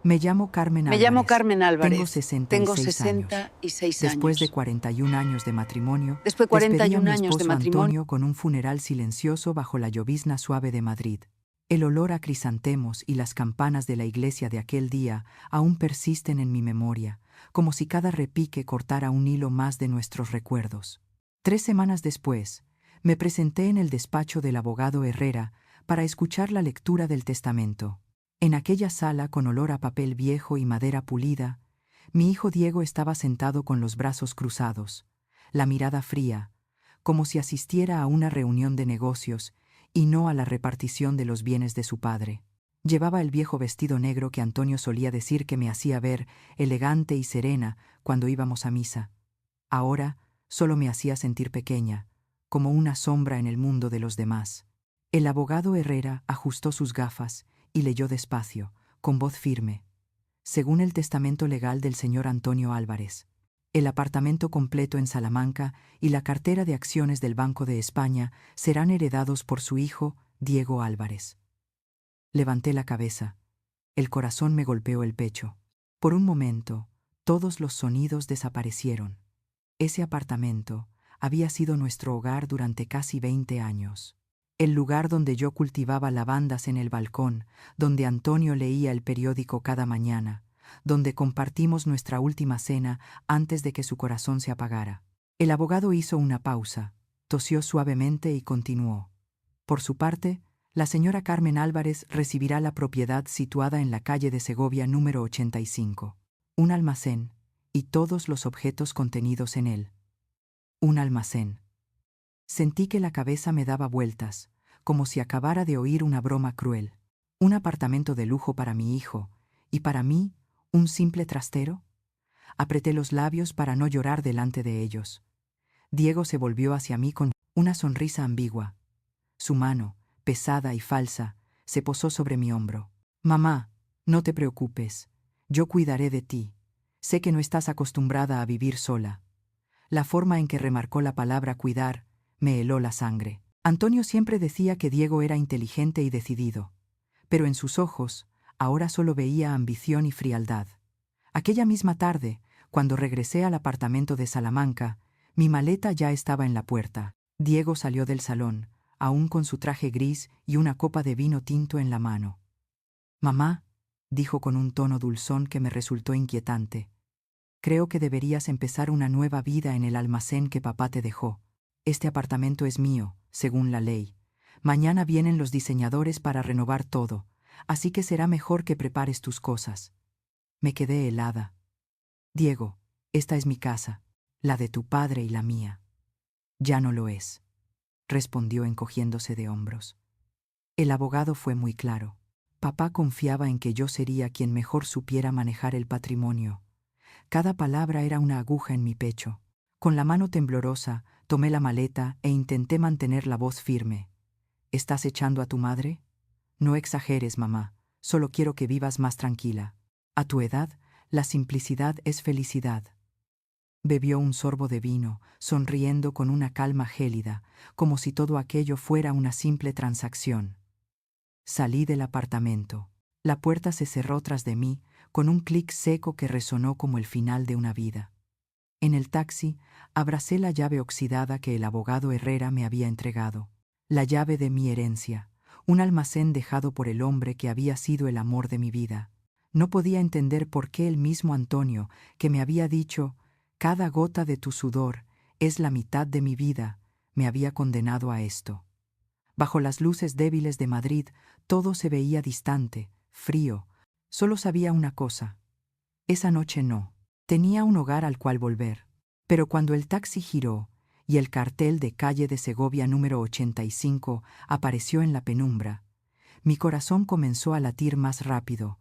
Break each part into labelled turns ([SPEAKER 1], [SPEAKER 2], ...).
[SPEAKER 1] Me llamo Carmen
[SPEAKER 2] Me
[SPEAKER 1] Álvarez.
[SPEAKER 2] llamo Carmen Álvarez.
[SPEAKER 1] Tengo 66
[SPEAKER 2] Tengo
[SPEAKER 1] años.
[SPEAKER 2] 66
[SPEAKER 1] Después de
[SPEAKER 2] años.
[SPEAKER 1] 41 años de matrimonio,
[SPEAKER 2] Después de
[SPEAKER 1] despedí a
[SPEAKER 2] 41
[SPEAKER 1] mi
[SPEAKER 2] años de
[SPEAKER 1] esposo
[SPEAKER 2] matrimonio.
[SPEAKER 1] Antonio con un funeral silencioso bajo la llovizna suave de Madrid. El olor a crisantemos y las campanas de la iglesia de aquel día aún persisten en mi memoria, como si cada repique cortara un hilo más de nuestros recuerdos. 3 semanas después, me presenté en el despacho del abogado Herrera para escuchar la lectura del testamento. En aquella sala con olor a papel viejo y madera pulida, mi hijo Diego estaba sentado con los brazos cruzados, la mirada fría, como si asistiera a una reunión de negocios y no a la repartición de los bienes de su padre. Llevaba el viejo vestido negro que Antonio solía decir que me hacía ver elegante y serena cuando íbamos a misa. Ahora solo me hacía sentir pequeña, como una sombra en el mundo de los demás. El abogado Herrera ajustó sus gafas y leyó despacio, con voz firme. Según el testamento legal del señor Antonio Álvarez, el apartamento completo en Salamanca y la cartera de acciones del Banco de España serán heredados por su hijo, Diego Álvarez. Levanté la cabeza. El corazón me golpeó el pecho. Por un momento, todos los sonidos desaparecieron. Ese apartamento había sido nuestro hogar durante casi 20 años. El lugar donde yo cultivaba lavandas en el balcón, donde Antonio leía el periódico cada mañana, donde compartimos nuestra última cena antes de que su corazón se apagara. El abogado hizo una pausa, tosió suavemente y continuó. Por su parte, la señora Carmen Álvarez recibirá la propiedad situada en la calle de Segovia número 85. Un almacén y todos los objetos contenidos en él. Un almacén. Sentí que la cabeza me daba vueltas, como si acabara de oír una broma cruel. ¿Un apartamento de lujo para mi hijo, y para mí, un simple trastero? Apreté los labios para no llorar delante de ellos. Diego se volvió hacia mí con una sonrisa ambigua. Su mano, pesada y falsa, se posó sobre mi hombro. Mamá, no te preocupes. Yo cuidaré de ti. Sé que no estás acostumbrada a vivir sola. La forma en que remarcó la palabra cuidar me heló la sangre. Antonio siempre decía que Diego era inteligente y decidido, pero en sus ojos ahora solo veía ambición y frialdad. Aquella misma tarde, cuando regresé al apartamento de Salamanca, mi maleta ya estaba en la puerta. Diego salió del salón, aún con su traje gris y una copa de vino tinto en la mano. «Mamá», dijo con un tono dulzón que me resultó inquietante, «creo que deberías empezar una nueva vida en el almacén que papá te dejó. Este apartamento es mío, según la ley. Mañana vienen los diseñadores para renovar todo, así que será mejor que prepares tus cosas». Me quedé helada. «Diego, esta es mi casa, la de tu padre y la mía». «Ya no lo es», respondió encogiéndose de hombros. El abogado fue muy claro. Papá confiaba en que yo sería quien mejor supiera manejar el patrimonio. Cada palabra era una aguja en mi pecho. Con la mano temblorosa, tomé la maleta e intenté mantener la voz firme. «¿Estás echando a tu madre? No exageres, mamá. Solo quiero que vivas más tranquila. A tu edad, la simplicidad es felicidad». Bebió un sorbo de vino, sonriendo con una calma gélida, como si todo aquello fuera una simple transacción. Salí del apartamento. La puerta se cerró tras de mí, con un clic seco que resonó como el final de una vida. En el taxi, abracé la llave oxidada que el abogado Herrera me había entregado. La llave de mi herencia, un almacén dejado por el hombre que había sido el amor de mi vida. No podía entender por qué el mismo Antonio, que me había dicho, «Cada gota de tu sudor es la mitad de mi vida», me había condenado a esto. Bajo las luces débiles de Madrid, todo se veía distante, frío. Solo sabía una cosa. Esa noche no. Tenía un hogar al cual volver. Pero cuando el taxi giró y el cartel de calle de Segovia número 85 apareció en la penumbra, mi corazón comenzó a latir más rápido,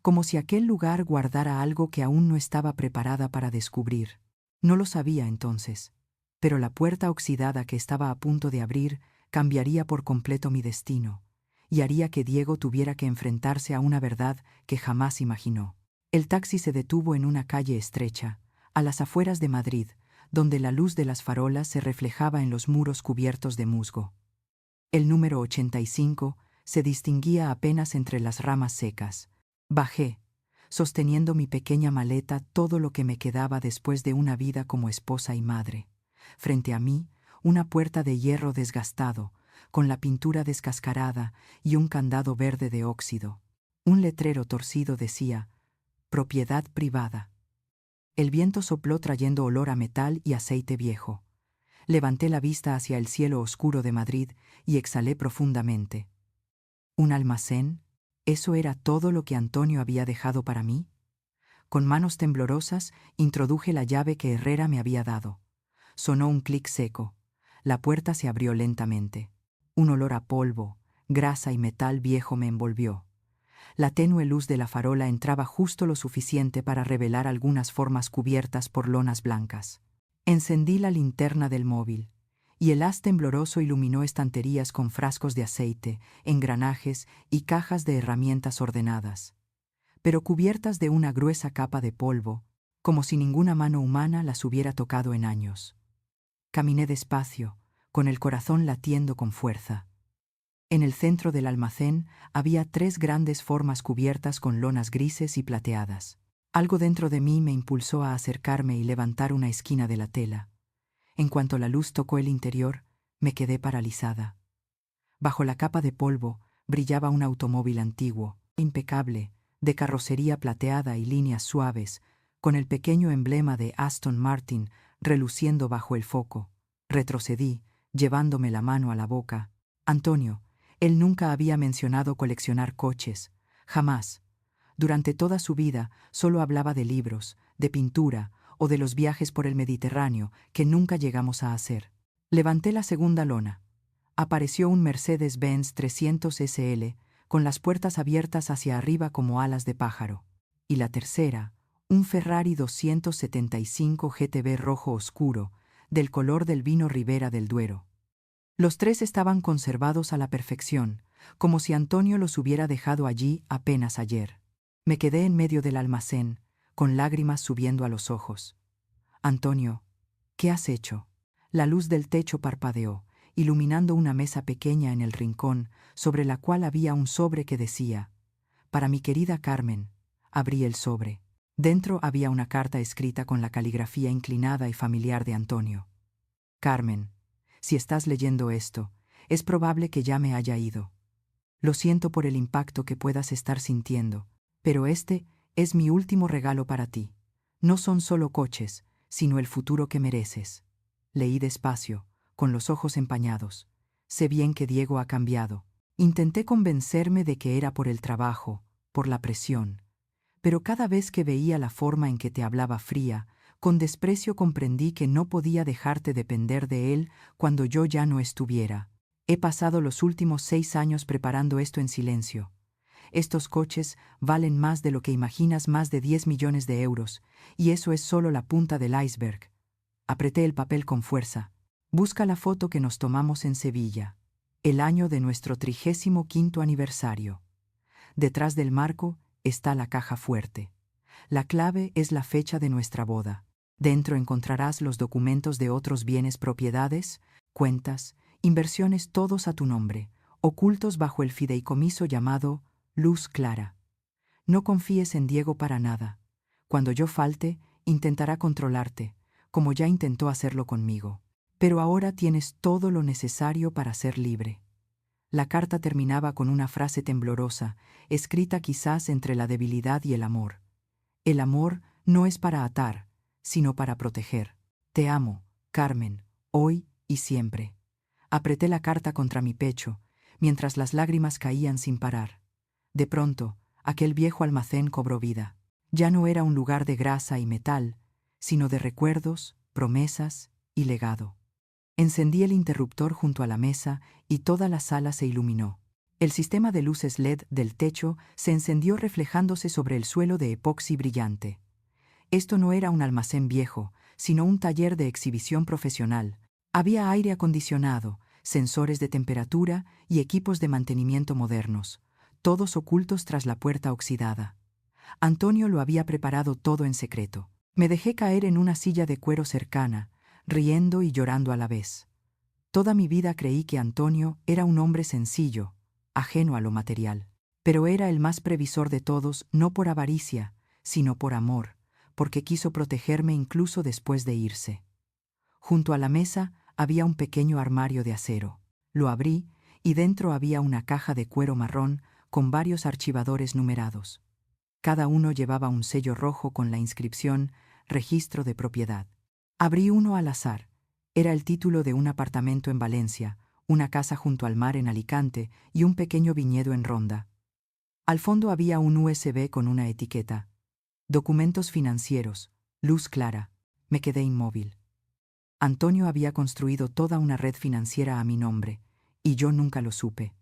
[SPEAKER 1] como si aquel lugar guardara algo que aún no estaba preparada para descubrir. No lo sabía entonces, pero la puerta oxidada que estaba a punto de abrir cambiaría por completo mi destino, y haría que Diego tuviera que enfrentarse a una verdad que jamás imaginó. El taxi se detuvo en una calle estrecha, a las afueras de Madrid, donde la luz de las farolas se reflejaba en los muros cubiertos de musgo. El número 85 se distinguía apenas entre las ramas secas. Bajé. sosteniendo mi pequeña maleta, todo lo que me quedaba después de una vida como esposa y madre. Frente a mí, una puerta de hierro desgastado, con la pintura descascarada y un candado verde de óxido. Un letrero torcido decía: propiedad privada. El viento sopló trayendo olor a metal y aceite viejo. Levanté la vista hacia el cielo oscuro de Madrid y exhalé profundamente. ¿Un almacén? ¿Eso era todo lo que Antonio había dejado para mí? Con manos temblorosas introduje la llave que Herrera me había dado. Sonó un clic seco. La puerta se abrió lentamente. Un olor a polvo, grasa y metal viejo me envolvió. La tenue luz de la farola entraba justo lo suficiente para revelar algunas formas cubiertas por lonas blancas. Encendí la linterna del móvil, y el haz tembloroso iluminó estanterías con frascos de aceite, engranajes y cajas de herramientas ordenadas, pero cubiertas de una gruesa capa de polvo, como si ninguna mano humana las hubiera tocado en años. Caminé despacio, con el corazón latiendo con fuerza. En el centro del almacén había 3 grandes formas cubiertas con lonas grises y plateadas. Algo dentro de mí me impulsó a acercarme y levantar una esquina de la tela. En cuanto la luz tocó el interior, me quedé paralizada. Bajo la capa de polvo brillaba un automóvil antiguo, impecable, de carrocería plateada y líneas suaves, con el pequeño emblema de Aston Martin reluciendo bajo el foco. Retrocedí, llevándome la mano a la boca. Antonio, él nunca había mencionado coleccionar coches, jamás. Durante toda su vida solo hablaba de libros, de pintura o de los viajes por el Mediterráneo que nunca llegamos a hacer. Levanté la segunda lona. Apareció un Mercedes-Benz 300 SL, con las puertas abiertas hacia arriba como alas de pájaro. Y la tercera, un Ferrari 275 GTB rojo oscuro, del color del vino Ribera del Duero. Los 3 estaban conservados a la perfección, como si Antonio los hubiera dejado allí apenas ayer. Me quedé en medio del almacén, con lágrimas subiendo a los ojos. Antonio, ¿qué has hecho? La luz del techo parpadeó, iluminando una mesa pequeña en el rincón, sobre la cual había un sobre que decía: para mi querida Carmen. Abrí el sobre. Dentro había una carta escrita con la caligrafía inclinada y familiar de Antonio. Carmen, si estás leyendo esto, es probable que ya me haya ido. Lo siento por el impacto que puedas estar sintiendo, pero este es mi último regalo para ti. No son solo coches, sino el futuro que mereces. Leí despacio, con los ojos empañados. Sé bien que Diego ha cambiado. Intenté convencerme de que era por el trabajo, por la presión. Pero cada vez que veía la forma en que te hablaba fría, con desprecio comprendí que no podía dejarte depender de él cuando yo ya no estuviera. He pasado los últimos 6 años preparando esto en silencio. Estos coches valen más de lo que imaginas, más de 10 millones de euros, y eso es solo la punta del iceberg. Apreté el papel con fuerza. Busca la foto que nos tomamos en Sevilla, el año de nuestro 35º aniversario. Detrás del marco está la caja fuerte. La clave es la fecha de nuestra boda. Dentro encontrarás los documentos de otros bienes, propiedades, cuentas, inversiones, todos a tu nombre, ocultos bajo el fideicomiso llamado Luz Clara. No confíes en Diego para nada. Cuando yo falte, intentará controlarte, como ya intentó hacerlo conmigo. Pero ahora tienes todo lo necesario para ser libre. La carta terminaba con una frase temblorosa, escrita quizás entre la debilidad y el amor. El amor no es para atar, sino para proteger. Te amo, Carmen, hoy y siempre. Apreté la carta contra mi pecho, mientras las lágrimas caían sin parar. De pronto, aquel viejo almacén cobró vida. Ya no era un lugar de grasa y metal, sino de recuerdos, promesas y legado. Encendí el interruptor junto a la mesa y toda la sala se iluminó. El sistema de luces LED del techo se encendió reflejándose sobre el suelo de epoxi brillante. Esto no era un almacén viejo, sino un taller de exhibición profesional. Había aire acondicionado, sensores de temperatura y equipos de mantenimiento modernos, todos ocultos tras la puerta oxidada. Antonio lo había preparado todo en secreto. Me dejé caer en una silla de cuero cercana, riendo y llorando a la vez. Toda mi vida creí que Antonio era un hombre sencillo, ajeno a lo material. Pero era el más previsor de todos, no por avaricia, sino por amor, porque quiso protegerme incluso después de irse. Junto a la mesa había un pequeño armario de acero. Lo abrí y dentro había una caja de cuero marrón con varios archivadores numerados. Cada uno llevaba un sello rojo con la inscripción Registro de propiedad. Abrí uno al azar. Era el título de un apartamento en Valencia, una casa junto al mar en Alicante y un pequeño viñedo en Ronda. Al fondo había un USB con una etiqueta. Documentos financieros, luz clara. Me quedé inmóvil. Antonio había construido toda una red financiera a mi nombre, y yo nunca lo supe.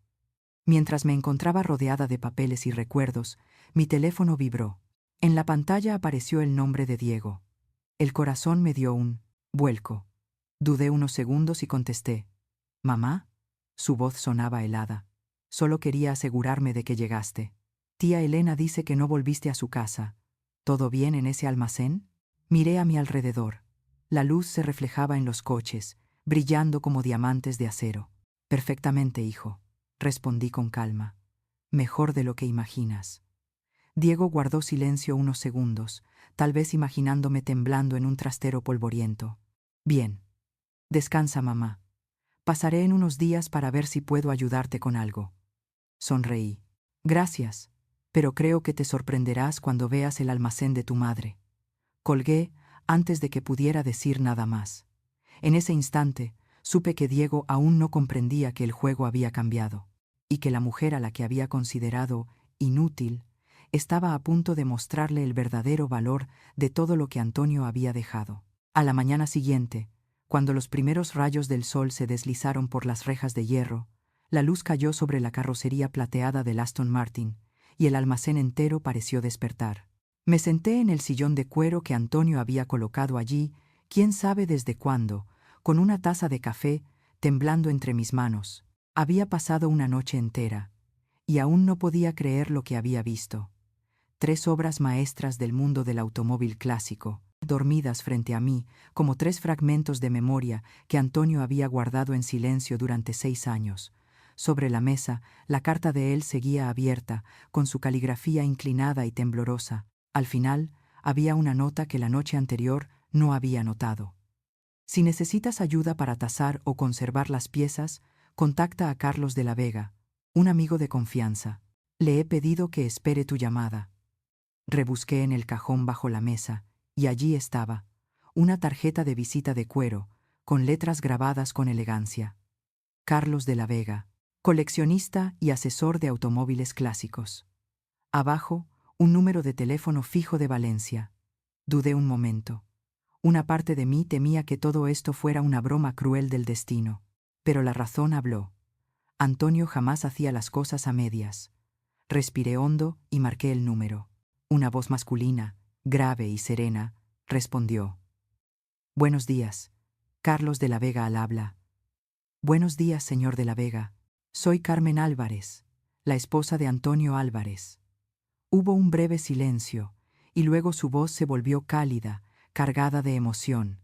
[SPEAKER 1] Mientras me encontraba rodeada de papeles y recuerdos, mi teléfono vibró. En la pantalla apareció el nombre de Diego. El corazón me dio un vuelco. Dudé unos segundos y contesté. ¿Mamá? Su voz sonaba helada. Solo quería asegurarme de que llegaste. Tía Elena dice que no volviste a su casa. ¿Todo bien en ese almacén? Miré a mi alrededor. La luz se reflejaba en los coches, brillando como diamantes de acero. Perfectamente, hijo, respondí con calma. Mejor de lo que imaginas. Diego guardó silencio unos segundos, tal vez imaginándome temblando en un trastero polvoriento. Bien. Descansa, mamá. Pasaré en unos días para ver si puedo ayudarte con algo. Sonreí. Gracias, pero creo que te sorprenderás cuando veas el almacén de tu madre. Colgué antes de que pudiera decir nada más. En ese instante, supe que Diego aún no comprendía que el juego había cambiado, y que la mujer a la que había considerado inútil estaba a punto de mostrarle el verdadero valor de todo lo que Antonio había dejado. A la mañana siguiente, cuando los primeros rayos del sol se deslizaron por las rejas de hierro, la luz cayó sobre la carrocería plateada del Aston Martin, y el almacén entero pareció despertar. Me senté en el sillón de cuero que Antonio había colocado allí, quién sabe desde cuándo, con una taza de café temblando entre mis manos. Había pasado una noche entera, y aún no podía creer lo que había visto. 3 obras maestras del mundo del automóvil clásico, dormidas frente a mí, como 3 fragmentos de memoria que Antonio había guardado en silencio durante 6 años. Sobre la mesa, la carta de él seguía abierta, con su caligrafía inclinada y temblorosa. Al final, había una nota que la noche anterior no había notado. Si necesitas ayuda para tasar o conservar las piezas, contacta a Carlos de la Vega, un amigo de confianza. Le he pedido que espere tu llamada. Rebusqué en el cajón bajo la mesa, y allí estaba, una tarjeta de visita de cuero, con letras grabadas con elegancia. Carlos de la Vega, coleccionista y asesor de automóviles clásicos. Abajo, un número de teléfono fijo de Valencia. Dudé un momento. Una parte de mí temía que todo esto fuera una broma cruel del destino. Pero la razón habló. Antonio jamás hacía las cosas a medias. Respiré hondo y marqué el número. Una voz masculina, grave y serena, respondió. Buenos días. Carlos de la Vega al habla. Buenos días, señor de la Vega. Soy Carmen Álvarez, la esposa de Antonio Álvarez. Hubo un breve silencio, y luego su voz se volvió cálida, cargada de emoción.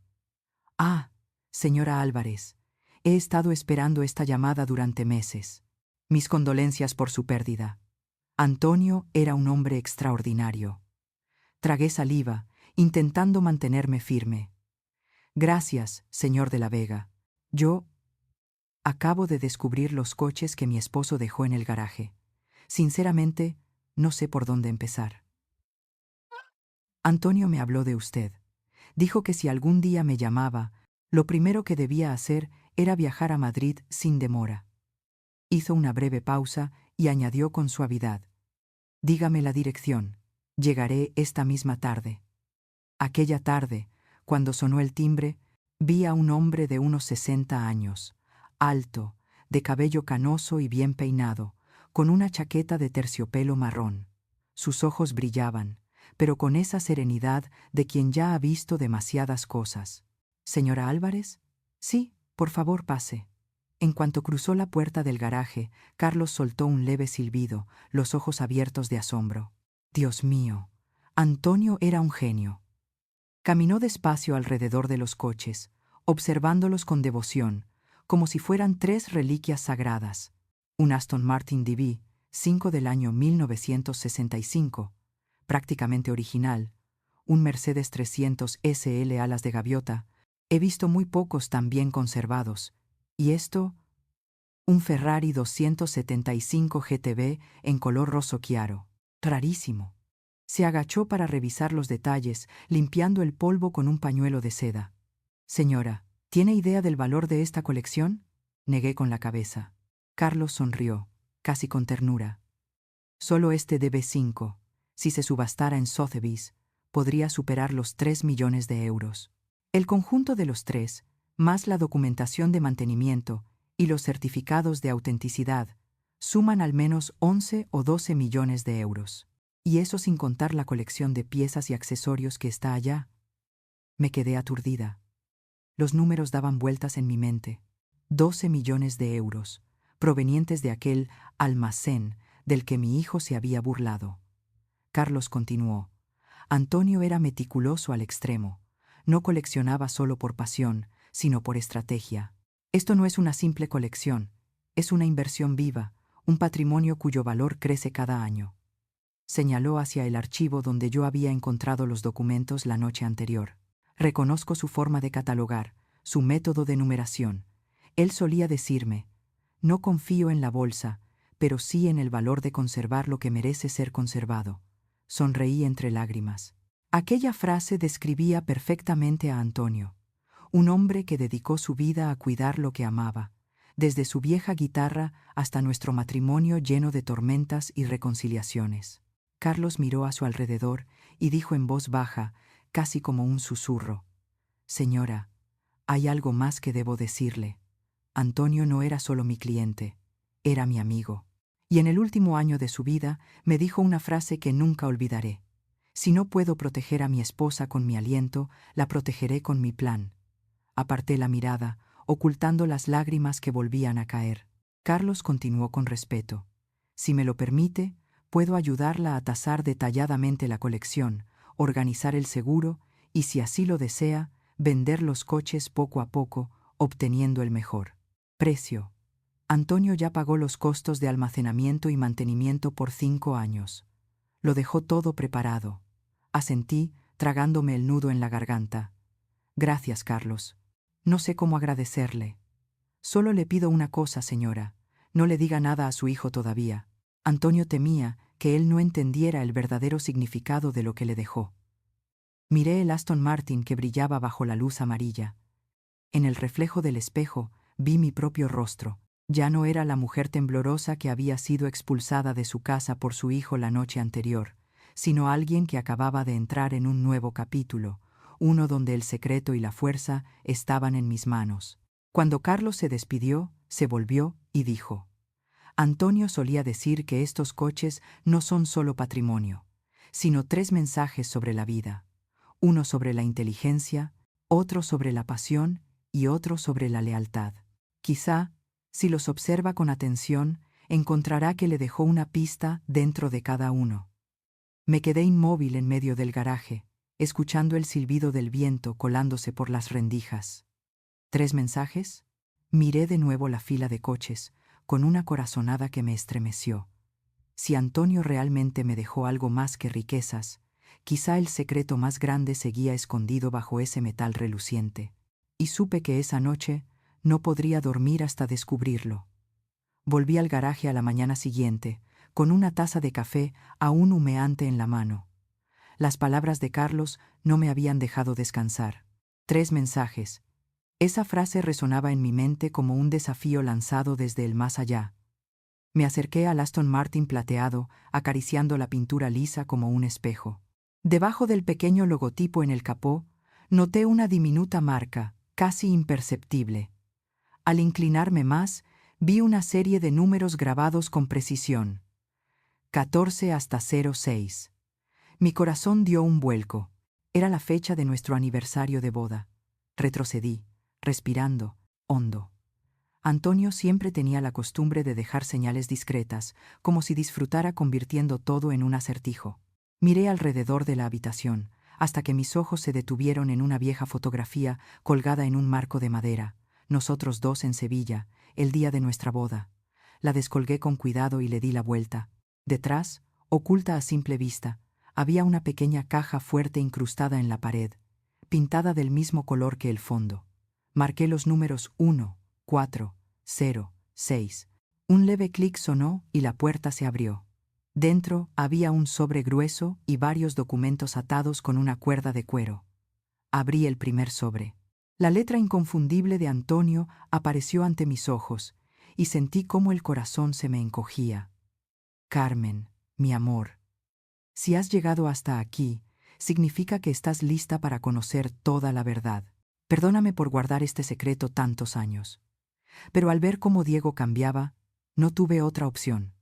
[SPEAKER 1] Ah, señora Álvarez, he estado esperando esta llamada durante meses. Mis condolencias por su pérdida. Antonio era un hombre extraordinario. Tragué saliva, intentando mantenerme firme. Gracias, señor de la Vega. Yo acabo de descubrir los coches que mi esposo dejó en el garaje. Sinceramente, no sé por dónde empezar. Antonio me habló de usted. Dijo que si algún día me llamaba, lo primero que debía hacer era viajar a Madrid sin demora. Hizo una breve pausa y añadió con suavidad. Dígame la dirección. Llegaré esta misma tarde. Aquella tarde, cuando sonó el timbre, vi a un hombre de unos 60 años, alto, de cabello canoso y bien peinado, con una chaqueta de terciopelo marrón. Sus ojos brillaban, pero con esa serenidad de quien ya ha visto demasiadas cosas. ¿Señora Álvarez? Sí, por favor, pase. En cuanto cruzó la puerta del garaje, Carlos soltó un leve silbido, los ojos abiertos de asombro. Dios mío, Antonio era un genio. Caminó despacio alrededor de los coches, observándolos con devoción, como si fueran 3 reliquias sagradas. Un Aston Martin DB, 5 del año 1965, prácticamente original, un Mercedes 300 SL alas de gaviota. He visto muy pocos tan bien conservados. Y esto, un Ferrari 275 GTB en color roso chiaro. Rarísimo. Se agachó para revisar los detalles, limpiando el polvo con un pañuelo de seda. Señora, ¿tiene idea del valor de esta colección? Negué con la cabeza. Carlos sonrió, casi con ternura. Solo este DB5, si se subastara en Sotheby's, podría superar los 3 millones de euros. El conjunto de los tres, más la documentación de mantenimiento y los certificados de autenticidad, suman al menos 11 o 12 millones de euros. Y eso sin contar la colección de piezas y accesorios que está allá. Me quedé aturdida. Los números daban vueltas en mi mente. 12 millones de euros, provenientes de aquel almacén del que mi hijo se había burlado. Carlos continuó. Antonio era meticuloso al extremo. No coleccionaba solo por pasión, sino por estrategia. Esto no es una simple colección, es una inversión viva, un patrimonio cuyo valor crece cada año. Señaló hacia el archivo donde yo había encontrado los documentos la noche anterior. Reconozco su forma de catalogar, su método de numeración. Él solía decirme, no confío en la bolsa, pero sí en el valor de conservar lo que merece ser conservado. Sonreí entre lágrimas. Aquella frase describía perfectamente a Antonio, un hombre que dedicó su vida a cuidar lo que amaba, desde su vieja guitarra hasta nuestro matrimonio lleno de tormentas y reconciliaciones. Carlos miró a su alrededor y dijo en voz baja, casi como un susurro, «Señora, hay algo más que debo decirle. Antonio no era solo mi cliente, era mi amigo. Y en el último año de su vida me dijo una frase que nunca olvidaré. Si no puedo proteger a mi esposa con mi aliento, la protegeré con mi plan». Aparté la mirada, ocultando las lágrimas que volvían a caer. Carlos continuó con respeto. «Si me lo permite, puedo ayudarla a tasar detalladamente la colección, organizar el seguro y, si así lo desea, vender los coches poco a poco, obteniendo el mejor precio». Antonio ya pagó los costos de almacenamiento y mantenimiento por 5 años. Lo dejó todo preparado. Asentí, tragándome el nudo en la garganta. «Gracias, Carlos. No sé cómo agradecerle. Solo le pido una cosa, señora. No le diga nada a su hijo todavía». Antonio temía que él no entendiera el verdadero significado de lo que le dejó. Miré el Aston Martin que brillaba bajo la luz amarilla. En el reflejo del espejo vi mi propio rostro. Ya no era la mujer temblorosa que había sido expulsada de su casa por su hijo la noche anterior, sino alguien que acababa de entrar en un nuevo capítulo, uno donde el secreto y la fuerza estaban en mis manos. Cuando Carlos se despidió, se volvió y dijo, «Antonio solía decir que estos coches no son solo patrimonio, sino 3 mensajes sobre la vida, uno sobre la inteligencia, otro sobre la pasión y otro sobre la lealtad. Quizá, si los observa con atención, encontrará que le dejó una pista dentro de cada uno». Me quedé inmóvil en medio del garaje, escuchando el silbido del viento colándose por las rendijas. ¿3 mensajes? Miré de nuevo la fila de coches, con una corazonada que me estremeció. Si Antonio realmente me dejó algo más que riquezas, quizá el secreto más grande seguía escondido bajo ese metal reluciente. Y supe que esa noche no podría dormir hasta descubrirlo. Volví al garaje a la mañana siguiente, con una taza de café aún humeante en la mano. Las palabras de Carlos no me habían dejado descansar. 3 mensajes. Esa frase resonaba en mi mente como un desafío lanzado desde el más allá. Me acerqué al Aston Martin plateado, acariciando la pintura lisa como un espejo. Debajo del pequeño logotipo en el capó, noté una diminuta marca, casi imperceptible. Al inclinarme más, vi una serie de números grabados con precisión. 14 hasta 06. Mi corazón dio un vuelco. Era la fecha de nuestro aniversario de boda. Retrocedí, respirando, hondo. Antonio siempre tenía la costumbre de dejar señales discretas, como si disfrutara convirtiendo todo en un acertijo. Miré alrededor de la habitación, hasta que mis ojos se detuvieron en una vieja fotografía colgada en un marco de madera, nosotros 2 en Sevilla, el día de nuestra boda. La descolgué con cuidado y le di la vuelta. Detrás, oculta a simple vista, Había una pequeña caja fuerte incrustada en la pared, pintada del mismo color que el fondo. Marqué los números 1, 4, 0, 6. Un leve clic sonó y la puerta se abrió. Dentro había un sobre grueso y varios documentos atados con una cuerda de cuero. Abrí el primer sobre. La letra inconfundible de Antonio apareció ante mis ojos y sentí cómo el corazón se me encogía. Carmen, mi amor, si has llegado hasta aquí, significa que estás lista para conocer toda la verdad. Perdóname por guardar este secreto tantos años. Pero al ver cómo Diego cambiaba, no tuve otra opción.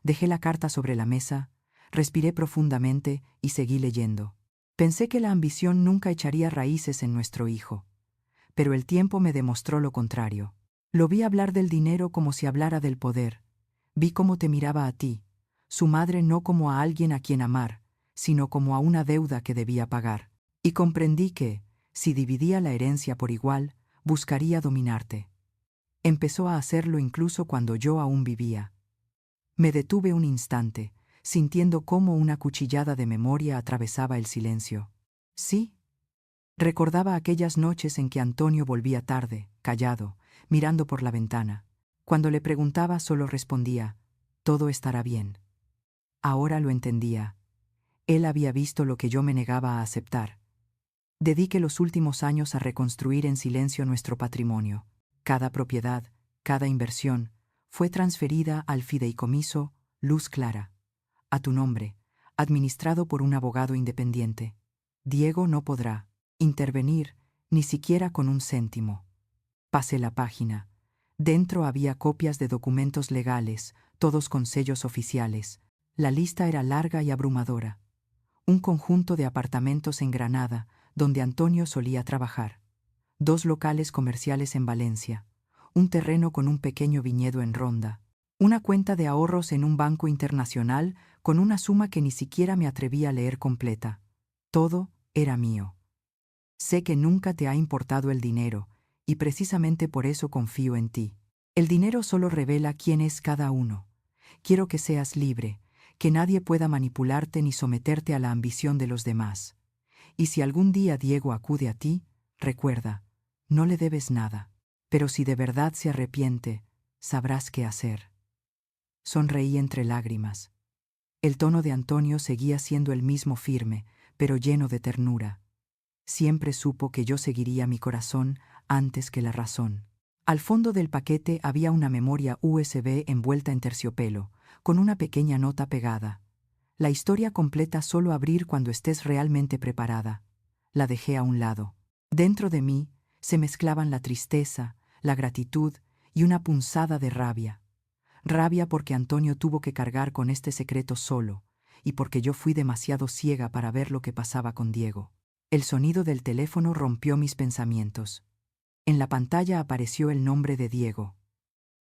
[SPEAKER 1] Dejé la carta sobre la mesa, respiré profundamente y seguí leyendo. Pensé que la ambición nunca echaría raíces en nuestro hijo, pero el tiempo me demostró lo contrario. Lo vi hablar del dinero como si hablara del poder. Vi cómo te miraba a ti, su madre, no como a alguien a quien amar, sino como a una deuda que debía pagar. Y comprendí que, si dividía la herencia por igual, buscaría dominarte. Empezó a hacerlo incluso cuando yo aún vivía. Me detuve un instante, sintiendo cómo una cuchillada de memoria atravesaba el silencio. Sí. Recordaba aquellas noches en que Antonio volvía tarde, callado, mirando por la ventana. Cuando le preguntaba solo respondía, «Todo estará bien». Ahora lo entendía. Él había visto lo que yo me negaba a aceptar. Dediqué los últimos años a reconstruir en silencio nuestro patrimonio. Cada propiedad, cada inversión, fue transferida al fideicomiso Luz Clara, a tu nombre, administrado por un abogado independiente. Diego no podrá intervenir, ni siquiera con un céntimo. Pasé la página. Dentro había copias de documentos legales, todos con sellos oficiales. La lista era larga y abrumadora. Un conjunto de apartamentos en Granada, donde Antonio solía trabajar. 2 locales comerciales en Valencia. Un terreno con un pequeño viñedo en Ronda. Una cuenta de ahorros en un banco internacional con una suma que ni siquiera me atreví a leer completa. Todo era mío. Sé que nunca te ha importado el dinero, y precisamente por eso confío en ti. El dinero solo revela quién es cada uno. Quiero que seas libre, que nadie pueda manipularte ni someterte a la ambición de los demás. Y si algún día Diego acude a ti, recuerda, no le debes nada. Pero si de verdad se arrepiente, sabrás qué hacer. Sonreí entre lágrimas. El tono de Antonio seguía siendo el mismo, firme, pero lleno de ternura. Siempre supo que yo seguiría mi corazón antes que la razón. Al fondo del paquete había una memoria USB envuelta en terciopelo, con una pequeña nota pegada. La historia completa solo abrir cuando estés realmente preparada. La dejé a un lado. Dentro de mí se mezclaban la tristeza, la gratitud y una punzada de rabia. Rabia porque Antonio tuvo que cargar con este secreto solo, y porque yo fui demasiado ciega para ver lo que pasaba con Diego. El sonido del teléfono rompió mis pensamientos. En la pantalla apareció el nombre de Diego.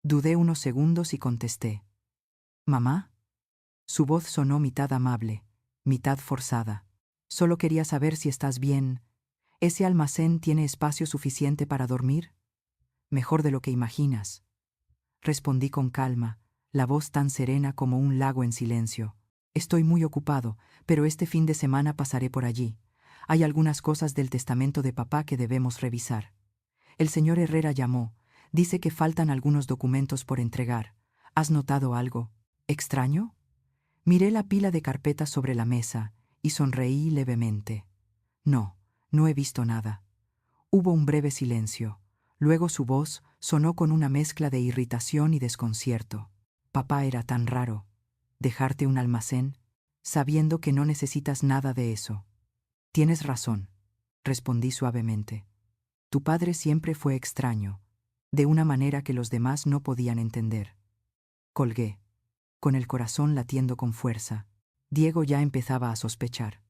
[SPEAKER 1] Dudé unos segundos y contesté. «¿Mamá?» Su voz sonó mitad amable, mitad forzada. «Solo quería saber si estás bien. ¿Ese almacén tiene espacio suficiente para dormir?» «Mejor de lo que imaginas», respondí con calma, la voz tan serena como un lago en silencio. «Estoy muy ocupado, pero este fin de semana pasaré por allí. Hay algunas cosas del testamento de papá que debemos revisar. El señor Herrera llamó. Dice que faltan algunos documentos por entregar. ¿Has notado algo extraño?» Miré la pila de carpetas sobre la mesa y sonreí levemente. «No, no he visto nada». Hubo un breve silencio. Luego su voz sonó con una mezcla de irritación y desconcierto. «Papá, era tan raro. Dejarte un almacén, sabiendo que no necesitas nada de eso». «Tienes razón», respondí suavemente. «Tu padre siempre fue extraño, de una manera que los demás no podían entender». Colgué, con el corazón latiendo con fuerza. Diego ya empezaba a sospechar,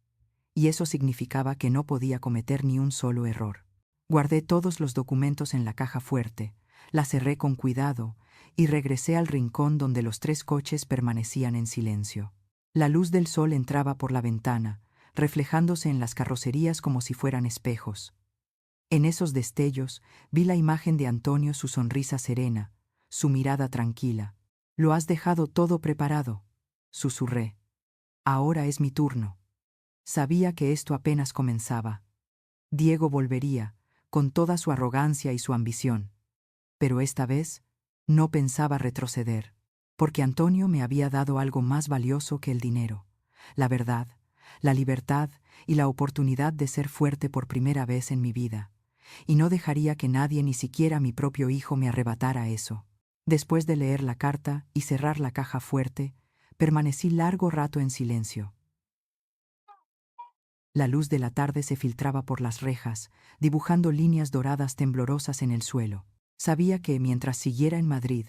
[SPEAKER 1] y eso significaba que no podía cometer ni un solo error. Guardé todos los documentos en la caja fuerte, la cerré con cuidado y regresé al rincón donde los 3 coches permanecían en silencio. La luz del sol entraba por la ventana, reflejándose en las carrocerías como si fueran espejos. En esos destellos vi la imagen de Antonio, su sonrisa serena, su mirada tranquila. «Lo has dejado todo preparado», susurré. «Ahora es mi turno». Sabía que esto apenas comenzaba. Diego volvería, con toda su arrogancia y su ambición. Pero esta vez no pensaba retroceder, porque Antonio me había dado algo más valioso que el dinero: la verdad, la libertad y la oportunidad de ser fuerte por primera vez en mi vida. Y no dejaría que nadie, ni siquiera mi propio hijo, me arrebatara eso. Después de leer la carta y cerrar la caja fuerte, permanecí largo rato en silencio. La luz de la tarde se filtraba por las rejas, dibujando líneas doradas temblorosas en el suelo. Sabía que, mientras siguiera en Madrid,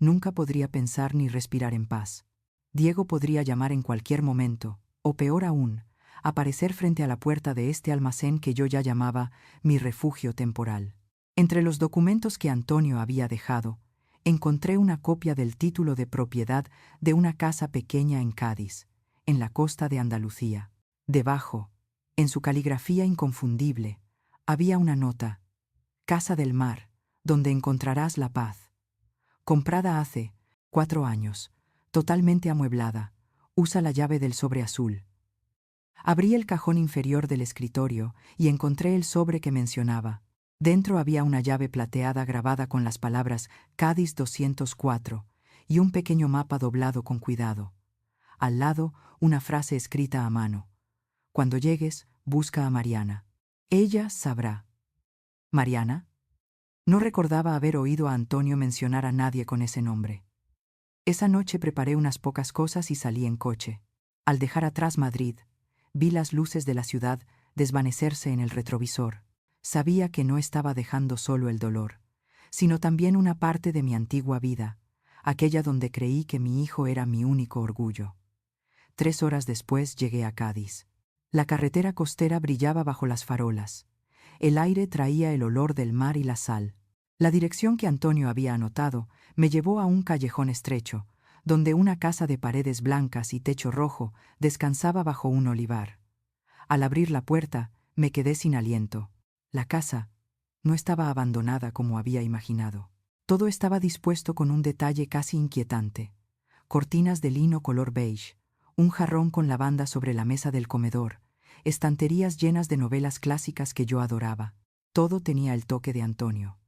[SPEAKER 1] nunca podría pensar ni respirar en paz. Diego podría llamar en cualquier momento, o peor aún, aparecer frente a la puerta de este almacén que yo ya llamaba mi refugio temporal. Entre los documentos que Antonio había dejado, encontré una copia del título de propiedad de una casa pequeña en Cádiz, en la costa de Andalucía. Debajo, en su caligrafía inconfundible, había una nota: Casa del Mar, donde encontrarás la paz. Comprada hace 4 años, totalmente amueblada. Usa la llave del sobre azul. Abrí el cajón inferior del escritorio y encontré el sobre que mencionaba. Dentro había una llave plateada grabada con las palabras Cádiz 204 y un pequeño mapa doblado con cuidado. Al lado, una frase escrita a mano: Cuando llegues, busca a Mariana. Ella sabrá. ¿Mariana? No recordaba haber oído a Antonio mencionar a nadie con ese nombre. Esa noche preparé unas pocas cosas y salí en coche. Al dejar atrás Madrid, vi las luces de la ciudad desvanecerse en el retrovisor. Sabía que no estaba dejando solo el dolor, sino también una parte de mi antigua vida, aquella donde creí que mi hijo era mi único orgullo. 3 horas después llegué a Cádiz. La carretera costera brillaba bajo las farolas. El aire traía el olor del mar y la sal. La dirección que Antonio había anotado me llevó a un callejón estrecho, donde una casa de paredes blancas y techo rojo descansaba bajo un olivar. Al abrir la puerta, me quedé sin aliento. La casa no estaba abandonada como había imaginado. Todo estaba dispuesto con un detalle casi inquietante: cortinas de lino color beige, un jarrón con lavanda sobre la mesa del comedor, estanterías llenas de novelas clásicas que yo adoraba. Todo tenía el toque de Antonio.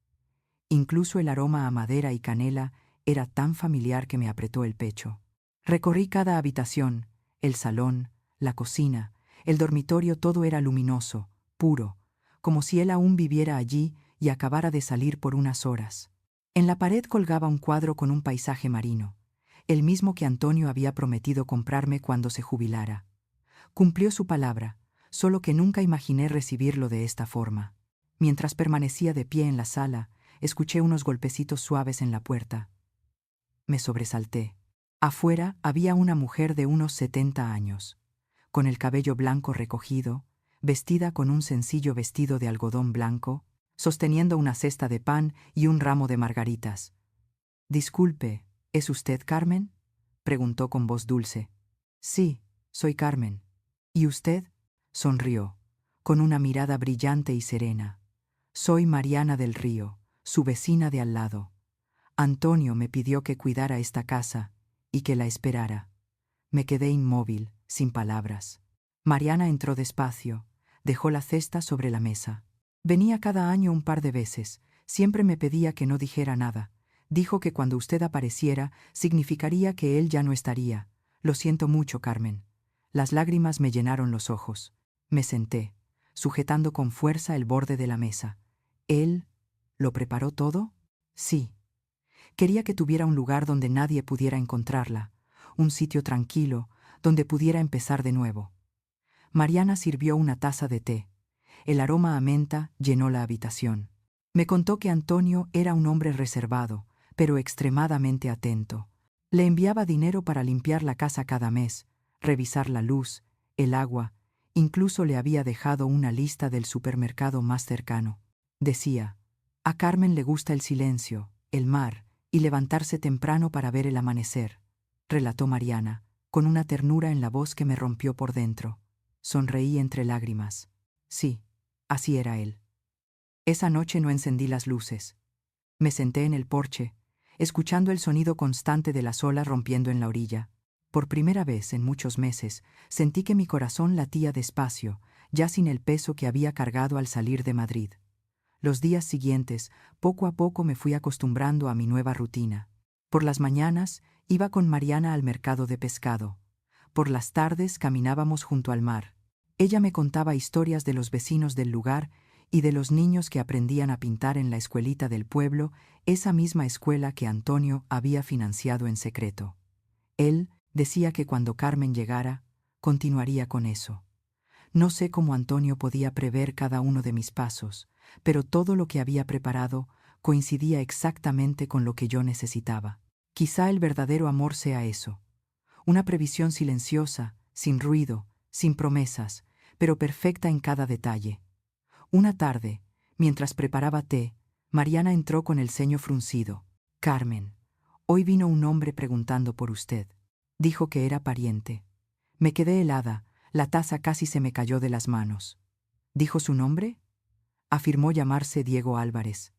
[SPEAKER 1] Incluso el aroma a madera y canela era tan familiar que me apretó el pecho. Recorrí cada habitación: el salón, la cocina, el dormitorio. Todo era luminoso, puro, como si él aún viviera allí y acabara de salir por unas horas. En la pared colgaba un cuadro con un paisaje marino, el mismo que Antonio había prometido comprarme cuando se jubilara. Cumplió su palabra, solo que nunca imaginé recibirlo de esta forma. Mientras permanecía de pie en la sala, escuché unos golpecitos suaves en la puerta. Me sobresalté. Afuera había una mujer de unos 70 años, con el cabello blanco recogido, vestida con un sencillo vestido de algodón blanco, sosteniendo una cesta de pan y un ramo de margaritas. «Disculpe, ¿es usted Carmen?», preguntó con voz dulce. «Sí, soy Carmen». «¿Y usted?», sonrió, con una mirada brillante y serena. «Soy Mariana del Río, su vecina de al lado. Antonio me pidió que cuidara esta casa y que la esperara». Me quedé inmóvil, sin palabras. Mariana entró despacio, dejó la cesta sobre la mesa. Venía cada año un par de veces, siempre me pedía que no dijera nada. Dijo que cuando usted apareciera significaría que él ya no estaría. «Lo siento mucho, Carmen». Las lágrimas me llenaron los ojos. Me senté, sujetando con fuerza el borde de la mesa. «¿Él lo preparó todo?». «Sí. Quería que tuviera un lugar donde nadie pudiera encontrarla, un sitio tranquilo, donde pudiera empezar de nuevo». Mariana sirvió una taza de té. El aroma a menta llenó la habitación. Me contó que Antonio era un hombre reservado, pero extremadamente atento. Le enviaba dinero para limpiar la casa cada mes, revisar la luz, el agua, incluso le había dejado una lista del supermercado más cercano. Decía: «A Carmen le gusta el silencio, el mar y levantarse temprano para ver el amanecer», relató Mariana, con una ternura en la voz que me rompió por dentro. Sonreí entre lágrimas. Sí, así era él. Esa noche no encendí las luces. Me senté en el porche, escuchando el sonido constante de las olas rompiendo en la orilla. Por primera vez en muchos meses, sentí que mi corazón latía despacio, ya sin el peso que había cargado al salir de Madrid. Los días siguientes, poco a poco me fui acostumbrando a mi nueva rutina. Por las mañanas, iba con Mariana al mercado de pescado. Por las tardes caminábamos junto al mar. Ella me contaba historias de los vecinos del lugar y de los niños que aprendían a pintar en la escuelita del pueblo, esa misma escuela que Antonio había financiado en secreto. Él decía que cuando Carmen llegara, continuaría con eso. No sé cómo Antonio podía prever cada uno de mis pasos, pero todo lo que había preparado coincidía exactamente con lo que yo necesitaba. Quizá el verdadero amor sea eso, una previsión silenciosa, sin ruido, sin promesas, pero perfecta en cada detalle. Una tarde, mientras preparaba té, Mariana entró con el ceño fruncido. «Carmen, hoy vino un hombre preguntando por usted. Dijo que era pariente». Me quedé helada, la taza casi se me cayó de las manos. ¿Dijo su nombre? Afirmó llamarse Diego Álvarez.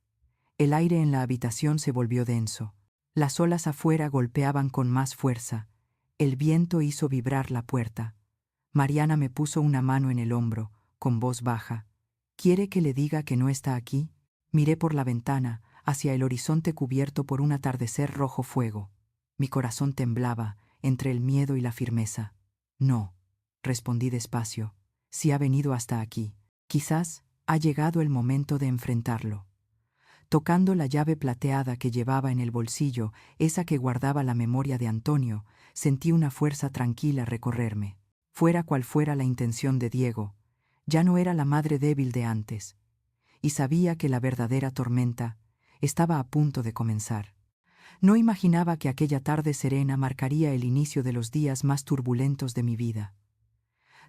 [SPEAKER 1] El aire en la habitación se volvió denso. Las olas afuera golpeaban con más fuerza. El viento hizo vibrar la puerta. Mariana me puso una mano en el hombro, con voz baja. ¿Quiere que le diga que no está aquí? Miré por la ventana, hacia el horizonte cubierto por un atardecer rojo fuego. Mi corazón temblaba, entre el miedo y la firmeza. No, respondí despacio. Si ha venido hasta aquí, quizás ha llegado el momento de enfrentarlo. Tocando la llave plateada que llevaba en el bolsillo, esa que guardaba la memoria de Antonio, sentí una fuerza tranquila recorrerme. Fuera cual fuera la intención de Diego, ya no era la madre débil de antes, y sabía que la verdadera tormenta estaba a punto de comenzar. No imaginaba que aquella tarde serena marcaría el inicio de los días más turbulentos de mi vida.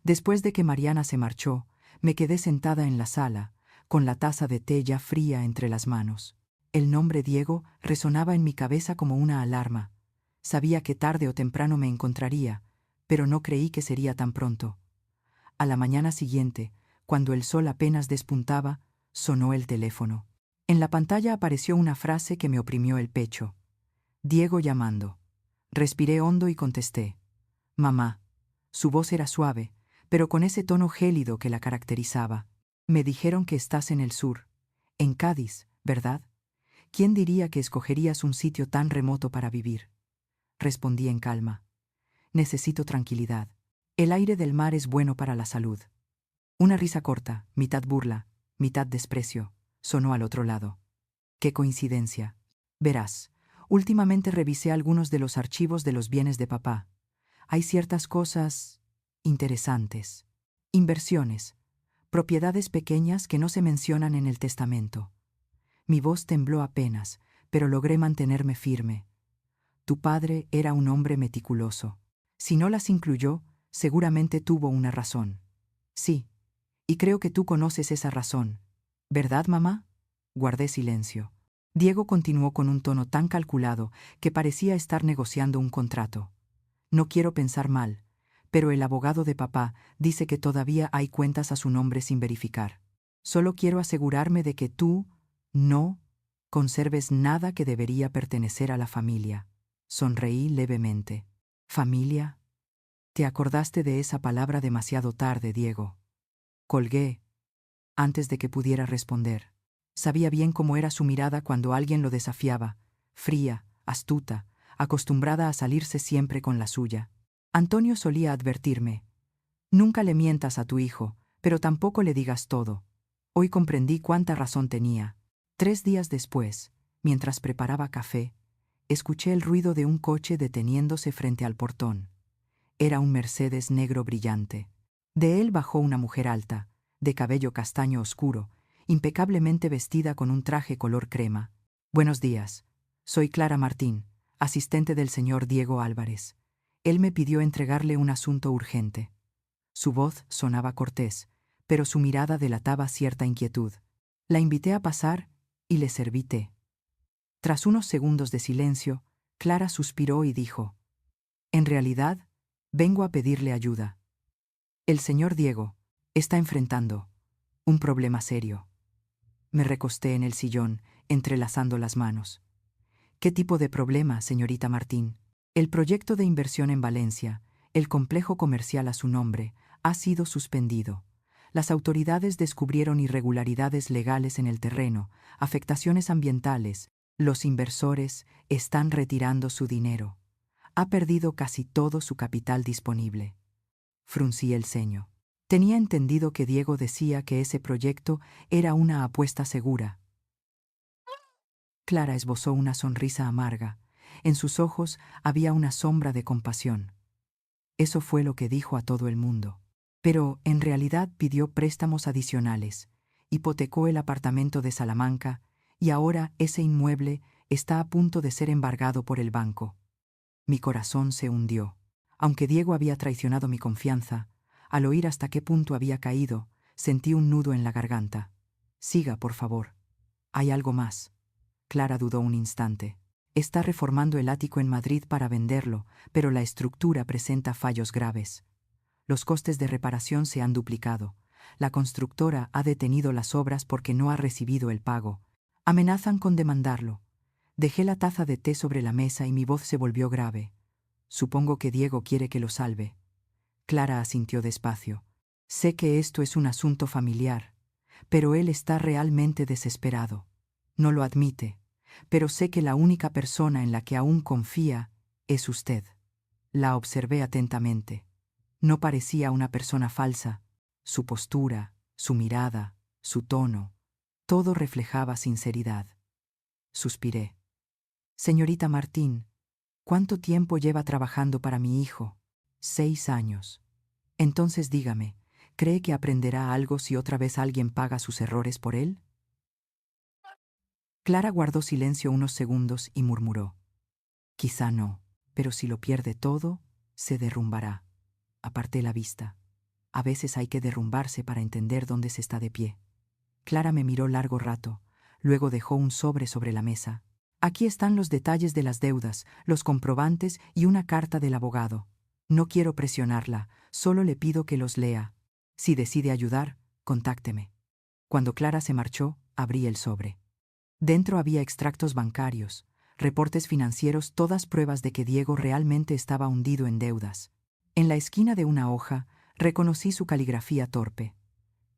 [SPEAKER 1] Después de que Mariana se marchó, me quedé sentada en la sala, con la taza de té ya fría entre las manos. El nombre Diego resonaba en mi cabeza como una alarma. Sabía que tarde o temprano me encontraría, pero no creí que sería tan pronto. A la mañana siguiente, cuando el sol apenas despuntaba, sonó el teléfono. En la pantalla apareció una frase que me oprimió el pecho. Diego llamando. Respiré hondo y contesté. Mamá. Su voz era suave, pero con ese tono gélido que la caracterizaba. Me dijeron que estás en el sur, en Cádiz, ¿verdad? ¿Quién diría que escogerías un sitio tan remoto para vivir? Respondí en calma. Necesito tranquilidad. El aire del mar es bueno para la salud. Una risa corta, mitad burla, mitad desprecio, sonó al otro lado. ¡Qué coincidencia! Verás, últimamente revisé algunos de los archivos de los bienes de papá. Hay ciertas cosas interesantes. Inversiones, propiedades pequeñas que no se mencionan en el testamento. Mi voz tembló apenas, pero logré mantenerme firme. Tu padre era un hombre meticuloso. Si no las incluyó, seguramente tuvo una razón. Sí, y creo que tú conoces esa razón. ¿Verdad, mamá? Guardé silencio. Diego continuó con un tono tan calculado que parecía estar negociando un contrato. No quiero pensar mal, pero el abogado de papá dice que todavía hay cuentas a su nombre sin verificar. Solo quiero asegurarme de que tú no conserves nada que debería pertenecer a la familia. Sonreí levemente. ¿Familia? Te acordaste de esa palabra demasiado tarde, Diego. Colgué, antes de que pudiera responder. Sabía bien cómo era su mirada cuando alguien lo desafiaba, fría, astuta, acostumbrada a salirse siempre con la suya. Antonio solía advertirme: nunca le mientas a tu hijo, pero tampoco le digas todo. Hoy comprendí cuánta razón tenía. 3 días después, mientras preparaba café, escuché el ruido de un coche deteniéndose frente al portón. Era un Mercedes negro brillante. De él bajó una mujer alta, de cabello castaño oscuro, impecablemente vestida con un traje color crema. Buenos días. Soy Clara Martín, asistente del señor Diego Álvarez. Él me pidió entregarle un asunto urgente. Su voz sonaba cortés, pero su mirada delataba cierta inquietud. La invité a pasar y le serví té. Tras unos segundos de silencio, Clara suspiró y dijo: en realidad, vengo a pedirle ayuda. El señor Diego está enfrentando un problema serio. Me recosté en el sillón, entrelazando las manos. ¿Qué tipo de problema, señorita Martín? El proyecto de inversión en Valencia, el complejo comercial a su nombre, ha sido suspendido. Las autoridades descubrieron irregularidades legales en el terreno, afectaciones ambientales. Los inversores están retirando su dinero. Ha perdido casi todo su capital disponible. Fruncí el ceño. Tenía entendido que Diego decía que ese proyecto era una apuesta segura. Clara esbozó una sonrisa amarga. En sus ojos había una sombra de compasión. Eso fue lo que dijo a todo el mundo. Pero, en realidad, pidió préstamos adicionales, hipotecó el apartamento de Salamanca, y ahora ese inmueble está a punto de ser embargado por el banco. Mi corazón se hundió. Aunque Diego había traicionado mi confianza, al oír hasta qué punto había caído, sentí un nudo en la garganta. Siga, por favor. Hay algo más. Clara dudó un instante. Está reformando el ático en Madrid para venderlo, pero la estructura presenta fallos graves. Los costes de reparación se han duplicado. La constructora ha detenido las obras porque no ha recibido el pago. Amenazan con demandarlo. Dejé la taza de té sobre la mesa y mi voz se volvió grave. Supongo que Diego quiere que lo salve. Clara asintió despacio. Sé que esto es un asunto familiar, pero él está realmente desesperado. No lo admite, pero sé que la única persona en la que aún confía es usted. La observé atentamente. No parecía una persona falsa. Su postura, su mirada, su tono, todo reflejaba sinceridad. Suspiré. Señorita Martín, ¿cuánto tiempo lleva trabajando para mi hijo? 6 años. Entonces dígame, ¿cree que aprenderá algo si otra vez alguien paga sus errores por él? Clara guardó silencio unos segundos y murmuró. Quizá no, pero si lo pierde todo, se derrumbará. Aparté la vista. A veces hay que derrumbarse para entender dónde se está de pie. Clara me miró largo rato, luego dejó un sobre la mesa. Aquí están los detalles de las deudas, los comprobantes y una carta del abogado. No quiero presionarla, solo le pido que los lea. Si decide ayudar, contácteme. Cuando Clara se marchó, abrí el sobre. Dentro había extractos bancarios, reportes financieros, todas pruebas de que Diego realmente estaba hundido en deudas. En la esquina de una hoja, reconocí su caligrafía torpe.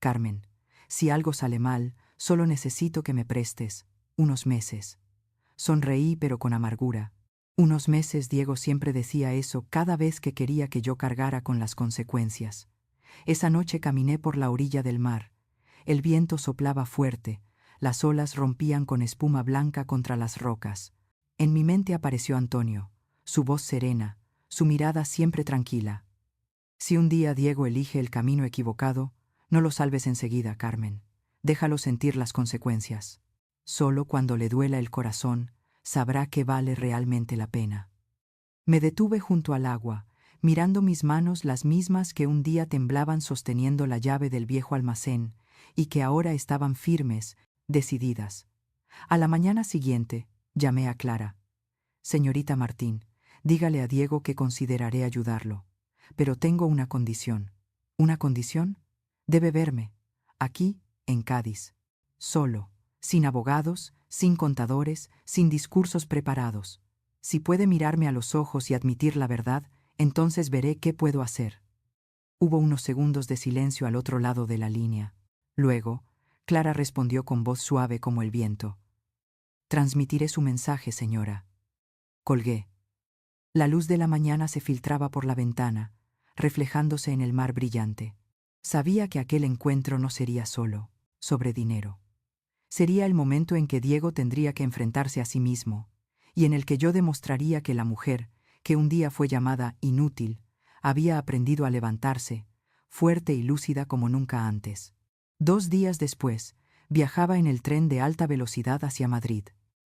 [SPEAKER 1] Carmen, si algo sale mal, solo necesito que me prestes unos meses. Sonreí, pero con amargura. Unos meses. Diego siempre decía eso cada vez que quería que yo cargara con las consecuencias. Esa noche caminé por la orilla del mar. El viento soplaba fuerte, las olas rompían con espuma blanca contra las rocas. En mi mente apareció Antonio, su voz serena, su mirada siempre tranquila. Si un día Diego elige el camino equivocado, no lo salves enseguida, Carmen. Déjalo sentir las consecuencias. Solo cuando le duela el corazón, sabrá que vale realmente la pena. Me detuve junto al agua, mirando mis manos, las mismas que un día temblaban sosteniendo la llave del viejo almacén, y que ahora estaban firmes, decididas. A la mañana siguiente, llamé a Clara. Señorita Martín, dígale a Diego que consideraré ayudarlo. Pero tengo una condición. ¿Una condición? Debe verme. Aquí, en Cádiz. Solo. Sin abogados, sin contadores, sin discursos preparados. Si puede mirarme a los ojos y admitir la verdad, entonces veré qué puedo hacer. Hubo unos segundos de silencio al otro lado de la línea. Luego, Clara respondió con voz suave como el viento. Transmitiré su mensaje, señora. Colgué. La luz de la mañana se filtraba por la ventana, reflejándose en el mar brillante. Sabía que aquel encuentro no sería solo, sobre dinero. Sería el momento en que Diego tendría que enfrentarse a sí mismo, y en el que yo demostraría que la mujer, que un día fue llamada inútil, había aprendido a levantarse, fuerte y lúcida como nunca antes. 2 días después, viajaba en el tren de alta velocidad hacia Madrid.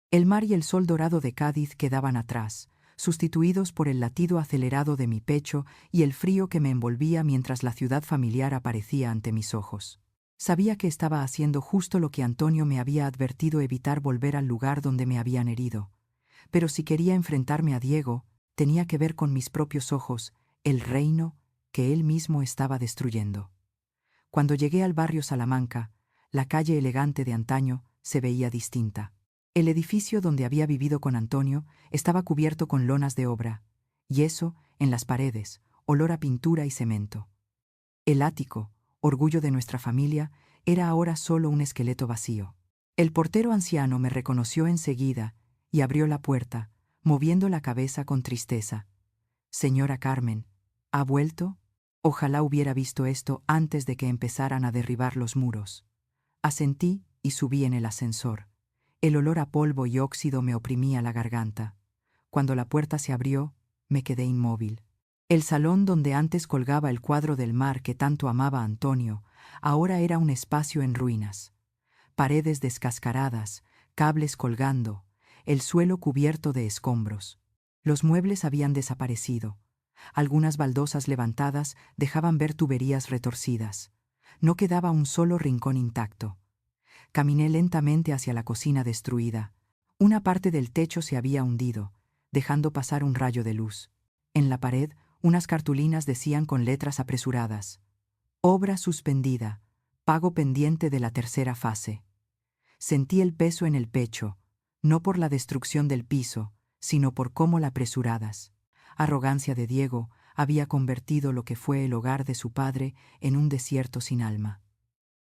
[SPEAKER 1] El mar y el sol dorado de Cádiz quedaban atrás, sustituidos por el latido acelerado de mi pecho y el frío que me envolvía mientras la ciudad familiar aparecía ante mis ojos. Sabía que estaba haciendo justo lo que Antonio me había advertido: evitar volver al lugar donde me habían herido. Pero si quería enfrentarme a Diego, tenía que ver con mis propios ojos el reino que él mismo estaba destruyendo. Cuando llegué al barrio Salamanca, la calle elegante de antaño se veía distinta. El edificio donde había vivido con Antonio estaba cubierto con lonas de obra, yeso en las paredes, olor a pintura y cemento. El ático, orgullo de nuestra familia, era ahora solo un esqueleto vacío. El portero anciano me reconoció enseguida y abrió la puerta, moviendo la cabeza con tristeza. «Señora Carmen, ¿ha vuelto? Ojalá hubiera visto esto antes de que empezaran a derribar los muros». Asentí y subí en el ascensor. El olor a polvo y óxido me oprimía la garganta. Cuando la puerta se abrió, me quedé inmóvil. El salón donde antes colgaba el cuadro del mar que tanto amaba Antonio, ahora era un espacio en ruinas. Paredes descascaradas, cables colgando, el suelo cubierto de escombros. Los muebles habían desaparecido. Algunas baldosas levantadas dejaban ver tuberías retorcidas. No quedaba un solo rincón intacto. Caminé lentamente hacia la cocina destruida. Una parte del techo se había hundido, dejando pasar un rayo de luz. En la pared, unas cartulinas decían con letras apresuradas: «Obra suspendida, pago pendiente de la tercera fase». Sentí el peso en el pecho, no por la destrucción del piso, sino por cómo la apresuradas. Arrogancia de Diego había convertido lo que fue el hogar de su padre en un desierto sin alma.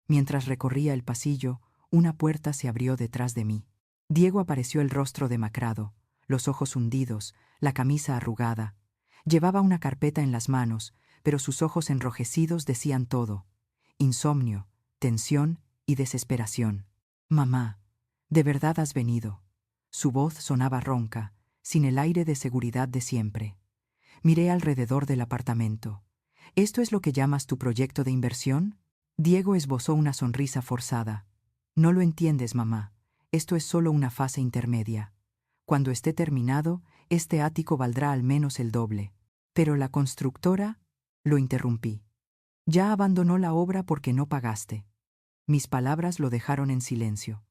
[SPEAKER 1] Mientras recorría el pasillo, una puerta se abrió detrás de mí. Diego apareció, el rostro demacrado, los ojos hundidos, la camisa arrugada. Llevaba una carpeta en las manos, pero sus ojos enrojecidos decían todo: insomnio, tensión y desesperación. «Mamá, ¿de verdad has venido?». Su voz sonaba ronca, sin el aire de seguridad de siempre. Miré alrededor del apartamento. «¿Esto es lo que llamas tu proyecto de inversión?». Diego esbozó una sonrisa forzada. «No lo entiendes, mamá. Esto es solo una fase intermedia. Cuando esté terminado, este ático valdrá al menos el doble». «Pero la constructora…», lo interrumpí. «Ya abandonó la obra porque no pagaste». Mis palabras lo dejaron en silencio.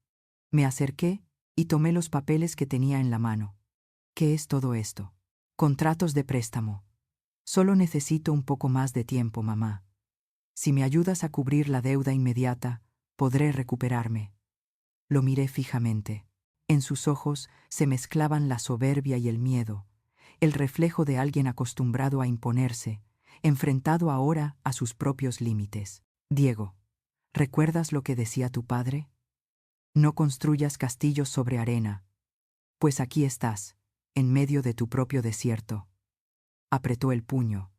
[SPEAKER 1] Me acerqué y tomé los papeles que tenía en la mano. «¿Qué es todo esto?». «Contratos de préstamo. Solo necesito un poco más de tiempo, mamá. Si me ayudas a cubrir la deuda inmediata, podré recuperarme». Lo miré fijamente. En sus ojos se mezclaban la soberbia y el miedo, el reflejo de alguien acostumbrado a imponerse, enfrentado ahora a sus propios límites. «Diego, ¿recuerdas lo que decía tu padre? No construyas castillos sobre arena, pues aquí estás, en medio de tu propio desierto». Apretó el puño,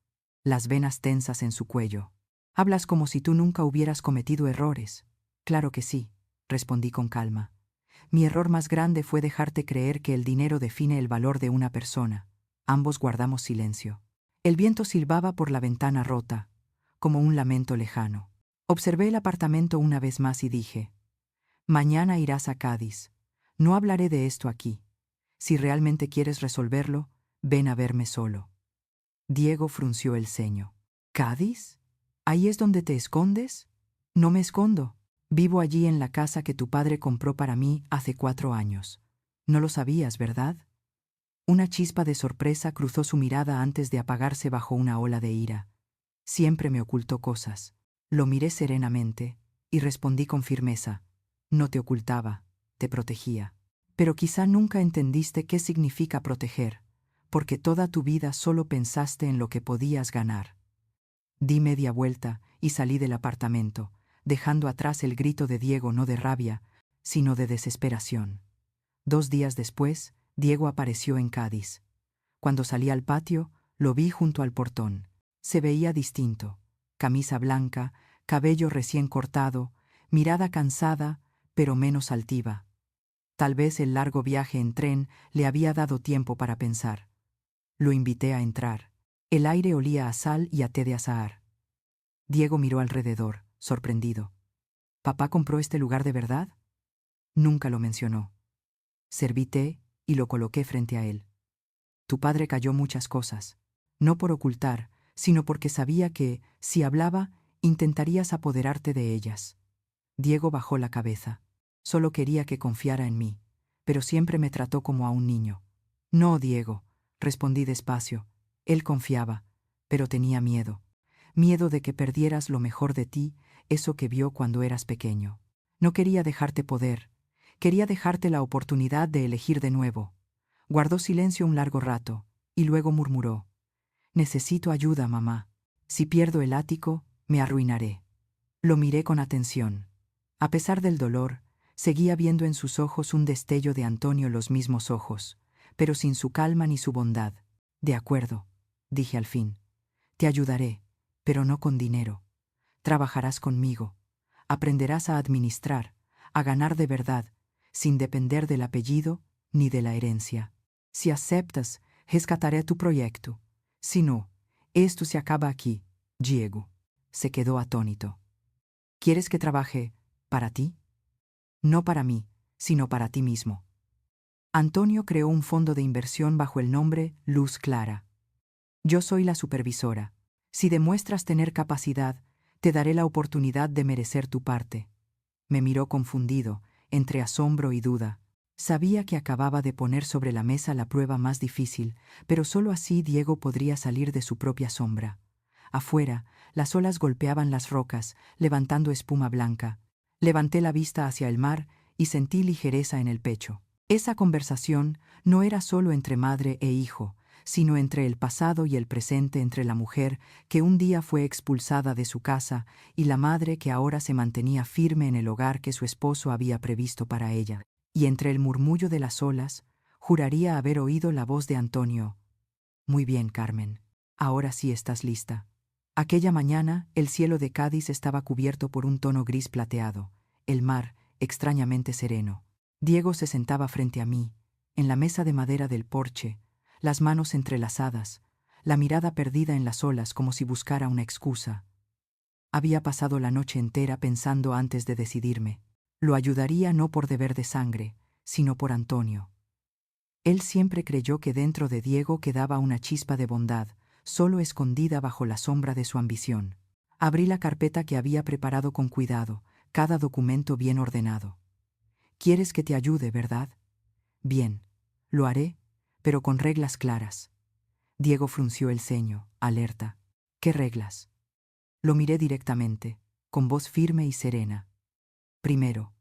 [SPEAKER 1] las venas tensas en su cuello. «Hablas como si tú nunca hubieras cometido errores». «Claro que sí», respondí con calma. «Mi error más grande fue dejarte creer que el dinero define el valor de una persona». Ambos guardamos silencio. El viento silbaba por la ventana rota, como un lamento lejano. Observé el apartamento una vez más y dije: «Mañana irás a Cádiz. No hablaré de esto aquí. Si realmente quieres resolverlo, ven a verme solo». Diego frunció el ceño. «¿Cádiz? ¿Ahí es donde te escondes?». «No me escondo. Vivo allí en la casa que tu padre compró para mí hace 4 años. No lo sabías, ¿verdad?». Una chispa de sorpresa cruzó su mirada antes de apagarse bajo una ola de ira. «Siempre me ocultó cosas». Lo miré serenamente y respondí con firmeza: «No te ocultaba, te protegía. Pero quizá nunca entendiste qué significa proteger, porque toda tu vida solo pensaste en lo que podías ganar». Di media vuelta y salí del apartamento, dejando atrás el grito de Diego, no de rabia, sino de desesperación. 2 días después, Diego apareció en Cádiz. Cuando salí al patio, lo vi junto al portón. Se veía distinto: camisa blanca, cabello recién cortado, mirada cansada, pero menos altiva. Tal vez el largo viaje en tren le había dado tiempo para pensar. Lo invité a entrar. El aire olía a sal y a té de azahar. Diego miró alrededor, sorprendido. «¿Papá compró este lugar de verdad?». Nunca lo mencionó. Serví té y lo coloqué frente a él. «Tu padre calló muchas cosas, no por ocultar, sino porque sabía que, si hablaba, intentarías apoderarte de ellas». Diego bajó la cabeza. «Solo quería que confiara en mí, pero siempre me trató como a un niño». «No, Diego», respondí despacio. «Él confiaba, pero tenía miedo. Miedo de que perdieras lo mejor de ti, eso que vio cuando eras pequeño. No quería dejarte poder, quería dejarte la oportunidad de elegir de nuevo». Guardó silencio un largo rato, y luego murmuró: «Necesito ayuda, mamá. Si pierdo el ático, me arruinaré». Lo miré con atención. A pesar del dolor, seguía viendo en sus ojos un destello de Antonio, los mismos ojos, pero sin su calma ni su bondad. «De acuerdo», dije al fin. «Te ayudaré, pero no con dinero. Trabajarás conmigo. Aprenderás a administrar, a ganar de verdad, sin depender del apellido ni de la herencia. Si aceptas, rescataré tu proyecto. Si no, esto se acaba aquí, Diego». Se quedó atónito. «¿Quieres que trabaje para ti?» «No para mí, sino para ti mismo». Antonio creó un fondo de inversión bajo el nombre Luz Clara. «Yo soy la supervisora. Si demuestras tener capacidad, te daré la oportunidad de merecer tu parte». Me miró confundido, entre asombro y duda. Sabía que acababa de poner sobre la mesa la prueba más difícil, pero solo así Diego podría salir de su propia sombra. Afuera, las olas golpeaban las rocas, levantando espuma blanca. Levanté la vista hacia el mar y sentí ligereza en el pecho. Esa conversación no era solo entre madre e hijo, sino entre el pasado y el presente, entre la mujer que un día fue expulsada de su casa y la madre que ahora se mantenía firme en el hogar que su esposo había previsto para ella. Y entre el murmullo de las olas, juraría haber oído la voz de Antonio: «Muy bien, Carmen. Ahora sí estás lista». Aquella mañana, el cielo de Cádiz estaba cubierto por un tono gris plateado, el mar extrañamente sereno. Diego se sentaba frente a mí, en la mesa de madera del porche, las manos entrelazadas, la mirada perdida en las olas como si buscara una excusa. Había pasado la noche entera pensando antes de decidirme. Lo ayudaría no por deber de sangre, sino por Antonio. Él siempre creyó que dentro de Diego quedaba una chispa de bondad, solo escondida bajo la sombra de su ambición. Abrí la carpeta que había preparado con cuidado, cada documento bien ordenado. «Quieres que te ayude, ¿verdad? Bien, lo haré, pero con reglas claras». Diego frunció el ceño, alerta. «¿Qué reglas?». Lo miré directamente, con voz firme y serena. «Primero,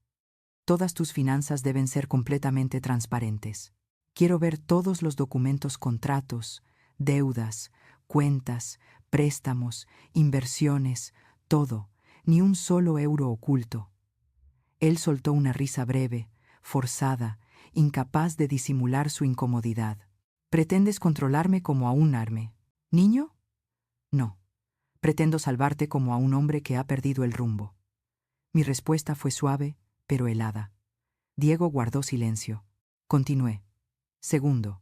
[SPEAKER 1] todas tus finanzas deben ser completamente transparentes. Quiero ver todos los documentos, contratos, deudas, cuentas, préstamos, inversiones, todo, ni un solo euro oculto». Él soltó una risa breve, forzada, incapaz de disimular su incomodidad. «¿Pretendes controlarme como a un arme? ¿Niño? No. Pretendo salvarte como a un hombre que ha perdido el rumbo». Mi respuesta fue suave, pero helada. Diego guardó silencio. Continué. «Segundo,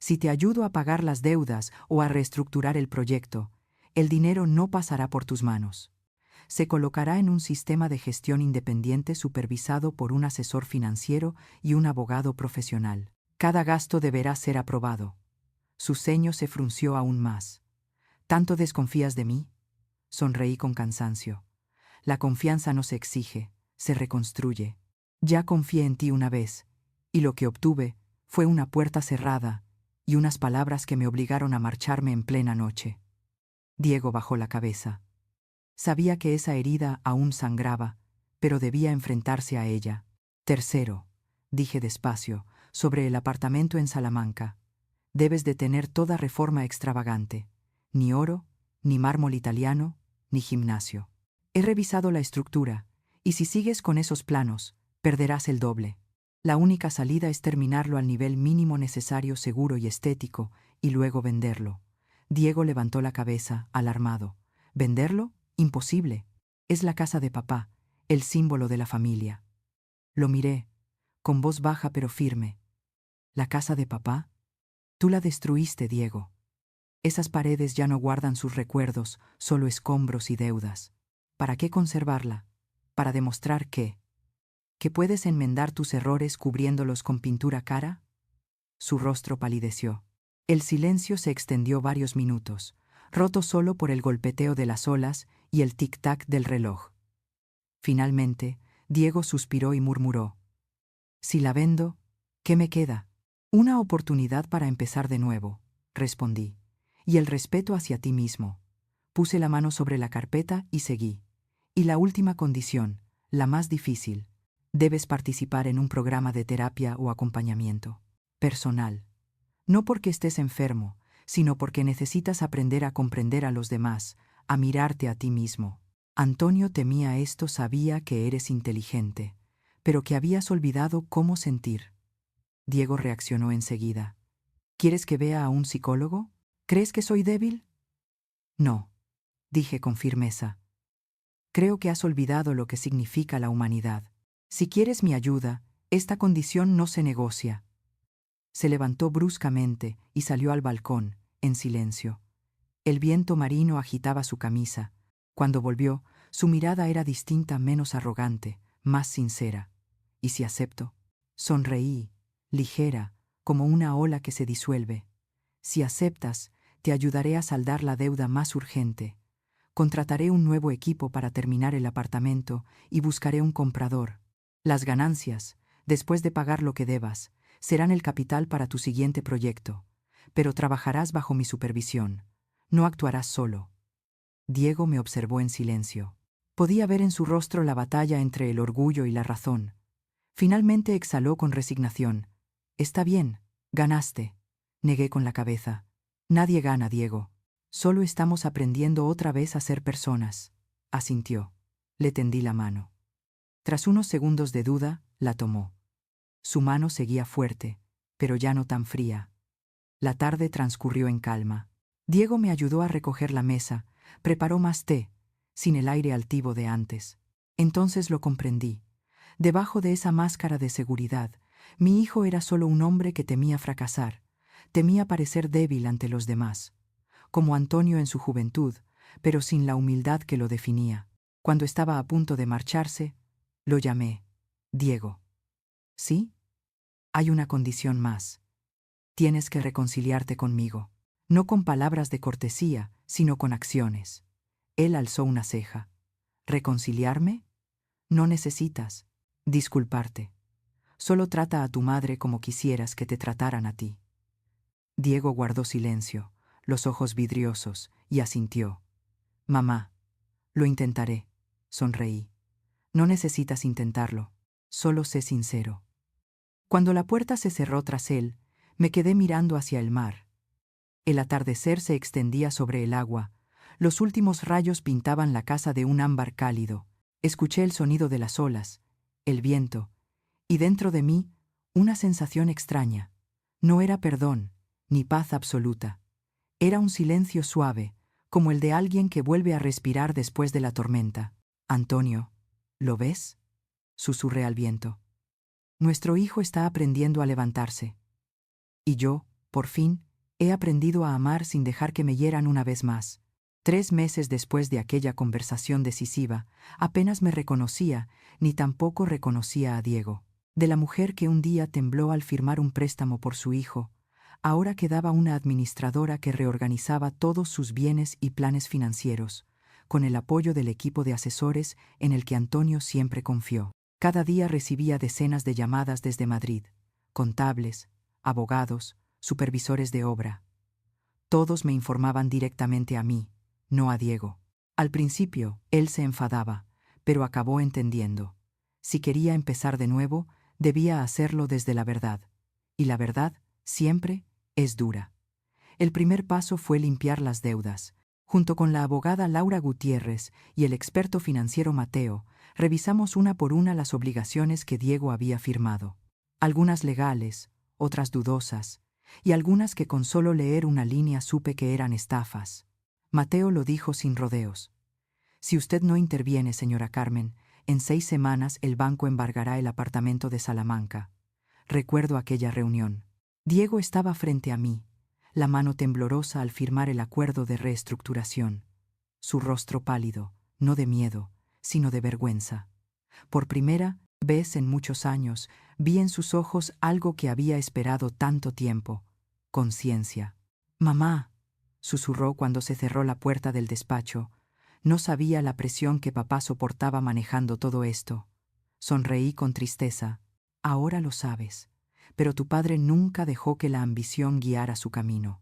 [SPEAKER 1] si te ayudo a pagar las deudas o a reestructurar el proyecto, el dinero no pasará por tus manos. Se colocará en un sistema de gestión independiente supervisado por un asesor financiero y un abogado profesional. Cada gasto deberá ser aprobado». Su ceño se frunció aún más. «¿Tanto desconfías de mí?». Sonreí con cansancio. «La confianza no se exige, se reconstruye. Ya confié en ti una vez, y lo que obtuve fue una puerta cerrada y unas palabras que me obligaron a marcharme en plena noche». Diego bajó la cabeza. Sabía que esa herida aún sangraba, pero debía enfrentarse a ella. «Tercero», dije despacio, «sobre el apartamento en Salamanca. Debes detener toda reforma extravagante. Ni oro, ni mármol italiano, ni gimnasio. He revisado la estructura, y si sigues con esos planos, perderás el doble. La única salida es terminarlo al nivel mínimo necesario, seguro y estético, y luego venderlo». Diego levantó la cabeza, alarmado. «¿Venderlo? Imposible. Es la casa de papá, el símbolo de la familia». Lo miré, con voz baja pero firme. «¿La casa de papá? Tú la destruiste, Diego. Esas paredes ya no guardan sus recuerdos, solo escombros y deudas. ¿Para qué conservarla? ¿Para demostrar qué? ¿Que puedes enmendar tus errores cubriéndolos con pintura cara?». Su rostro palideció. El silencio se extendió varios minutos, roto solo por el golpeteo de las olas y el tic-tac del reloj. Finalmente, Diego suspiró y murmuró: «Si la vendo, ¿qué me queda?». «Una oportunidad para empezar de nuevo», respondí, «y el respeto hacia ti mismo». Puse la mano sobre la carpeta y seguí. «Y la última condición, la más difícil. Debes participar en un programa de terapia o acompañamiento. Personal. No porque estés enfermo, sino porque necesitas aprender a comprender a los demás, a mirarte a ti mismo. Antonio temía esto, sabía que eres inteligente, pero que habías olvidado cómo sentir. Diego reaccionó enseguida. ¿Quieres que vea a un psicólogo? ¿Crees que soy débil? No, dije con firmeza. Creo que has olvidado lo que significa la humanidad. Si quieres mi ayuda, esta condición no se negocia. Se levantó bruscamente y salió al balcón, en silencio. El viento marino agitaba su camisa. Cuando volvió, su mirada era distinta, menos arrogante, más sincera. ¿Y si acepto? Sonreí, ligera, como una ola que se disuelve. Si aceptas, te ayudaré a saldar la deuda más urgente. Contrataré un nuevo equipo para terminar el apartamento y buscaré un comprador. Las ganancias, después de pagar lo que debas, serán el capital para tu siguiente proyecto, pero trabajarás bajo mi supervisión. No actuarás solo. Diego me observó en silencio. Podía ver en su rostro la batalla entre el orgullo y la razón. Finalmente exhaló con resignación. Está bien, ganaste. Negué con la cabeza. Nadie gana, Diego. Solo estamos aprendiendo otra vez a ser personas. Asintió. Le tendí la mano. Tras unos segundos de duda, la tomó. Su mano seguía fuerte, pero ya no tan fría. La tarde transcurrió en calma. Diego me ayudó a recoger la mesa, preparó más té, sin el aire altivo de antes. Entonces lo comprendí. Debajo de esa máscara de seguridad, mi hijo era solo un hombre que temía fracasar, temía parecer débil ante los demás, como Antonio en su juventud, pero sin la humildad que lo definía. Cuando estaba a punto de marcharse, lo llamé. Diego. ¿Sí? Hay una condición más. Tienes que reconciliarte conmigo. No con palabras de cortesía, sino con acciones. Él alzó una ceja. ¿Reconciliarme? No necesitas disculparte. Solo trata a tu madre como quisieras que te trataran a ti. Diego guardó silencio, los ojos vidriosos, y asintió. Mamá, lo intentaré. Sonreí. No necesitas intentarlo. Solo sé sincero. Cuando la puerta se cerró tras él, me quedé mirando hacia el mar. El atardecer se extendía sobre el agua. Los últimos rayos pintaban la casa de un ámbar cálido. Escuché el sonido de las olas, el viento, y dentro de mí, una sensación extraña. No era perdón, ni paz absoluta. Era un silencio suave, como el de alguien que vuelve a respirar después de la tormenta. Antonio, ¿lo ves? Susurré al viento. Nuestro hijo está aprendiendo a levantarse. Y yo, por fin, he aprendido a amar sin dejar que me hieran una vez más. 3 meses después de aquella conversación decisiva, apenas me reconocía, ni tampoco reconocía a Diego. De la mujer que un día tembló al firmar un préstamo por su hijo, ahora quedaba una administradora que reorganizaba todos sus bienes y planes financieros, con el apoyo del equipo de asesores en el que Antonio siempre confió. Cada día recibía decenas de llamadas desde Madrid, contables, abogados, supervisores de obra. Todos me informaban directamente a mí, no a Diego. Al principio, él se enfadaba, pero acabó entendiendo. Si quería empezar de nuevo, debía hacerlo desde la verdad. Y la verdad, siempre, es dura. El primer paso fue limpiar las deudas. Junto con la abogada Laura Gutiérrez y el experto financiero Mateo, revisamos una por una las obligaciones que Diego había firmado. Algunas legales, otras dudosas, y algunas que con solo leer una línea supe que eran estafas. Mateo lo dijo sin rodeos. Si usted no interviene, señora Carmen, en 6 semanas el banco embargará el apartamento de Salamanca. Recuerdo aquella reunión. Diego estaba frente a mí, la mano temblorosa al firmar el acuerdo de reestructuración. Su rostro pálido, no de miedo, sino de vergüenza. Por primera vez en muchos años, vi en sus ojos algo que había esperado tanto tiempo: conciencia. Mamá, susurró cuando se cerró la puerta del despacho. No sabía la presión que papá soportaba manejando todo esto. Sonreí con tristeza. Ahora lo sabes. Pero tu padre nunca dejó que la ambición guiara su camino.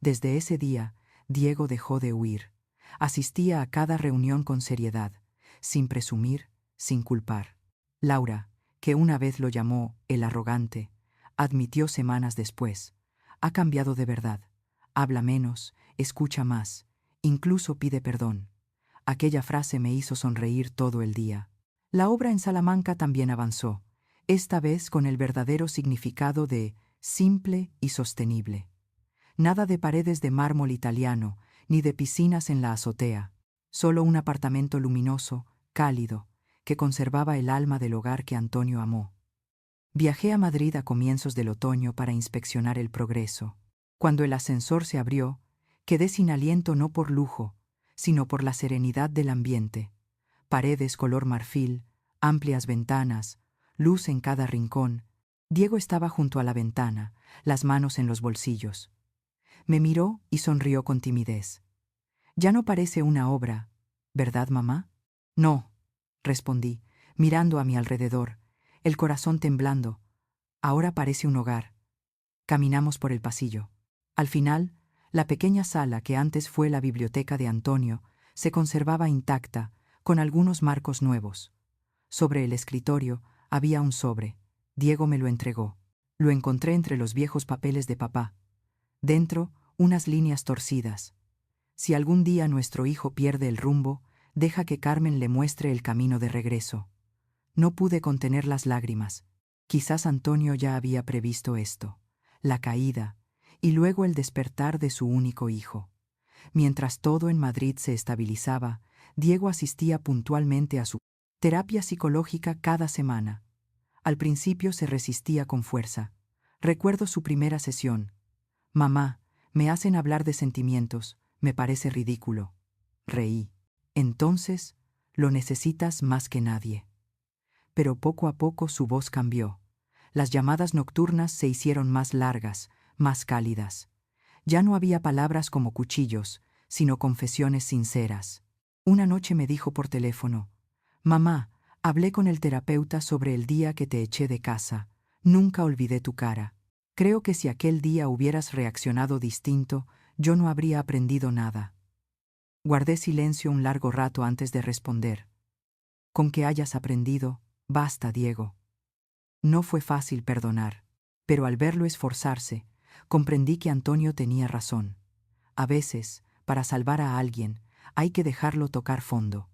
[SPEAKER 1] Desde ese día, Diego dejó de huir. Asistía a cada reunión con seriedad, sin presumir, sin culpar. Laura, que una vez lo llamó el arrogante, admitió semanas después: ha cambiado de verdad. Habla menos, escucha más, incluso pide perdón. Aquella frase me hizo sonreír todo el día. La obra en Salamanca también avanzó, esta vez con el verdadero significado de simple y sostenible. Nada de paredes de mármol italiano, ni de piscinas en la azotea, solo un apartamento luminoso, cálido, que conservaba el alma del hogar que Antonio amó. Viajé a Madrid a comienzos del otoño para inspeccionar el progreso. Cuando el ascensor se abrió, quedé sin aliento no por lujo, sino por la serenidad del ambiente. Paredes color marfil, amplias ventanas, luz en cada rincón. Diego estaba junto a la ventana, las manos en los bolsillos. Me miró y sonrió con timidez. Ya no parece una obra, ¿verdad, mamá? No, respondí, mirando a mi alrededor, el corazón temblando. Ahora parece un hogar. Caminamos por el pasillo. Al final, la pequeña sala que antes fue la biblioteca de Antonio se conservaba intacta, con algunos marcos nuevos. Sobre el escritorio había un sobre. Diego me lo entregó. Lo encontré entre los viejos papeles de papá. Dentro, unas líneas torcidas. Si algún día nuestro hijo pierde el rumbo, deja que Carmen le muestre el camino de regreso. No pude contener las lágrimas. Quizás Antonio ya había previsto esto, la caída, y luego el despertar de su único hijo. Mientras todo en Madrid se estabilizaba, Diego asistía puntualmente a su terapia psicológica cada semana. Al principio se resistía con fuerza. Recuerdo su primera sesión. Mamá, me hacen hablar de sentimientos, me parece ridículo. Reí. Entonces, lo necesitas más que nadie. Pero poco a poco su voz cambió. Las llamadas nocturnas se hicieron más largas, más cálidas. Ya no había palabras como cuchillos, sino confesiones sinceras. Una noche me dijo por teléfono: «Mamá, hablé con el terapeuta sobre el día que te eché de casa. Nunca olvidé tu cara. Creo que si aquel día hubieras reaccionado distinto, yo no habría aprendido nada». Guardé silencio un largo rato antes de responder. «Con que hayas aprendido, basta, Diego». No fue fácil perdonar, pero al verlo esforzarse, comprendí que Antonio tenía razón. A veces, para salvar a alguien, hay que dejarlo tocar fondo.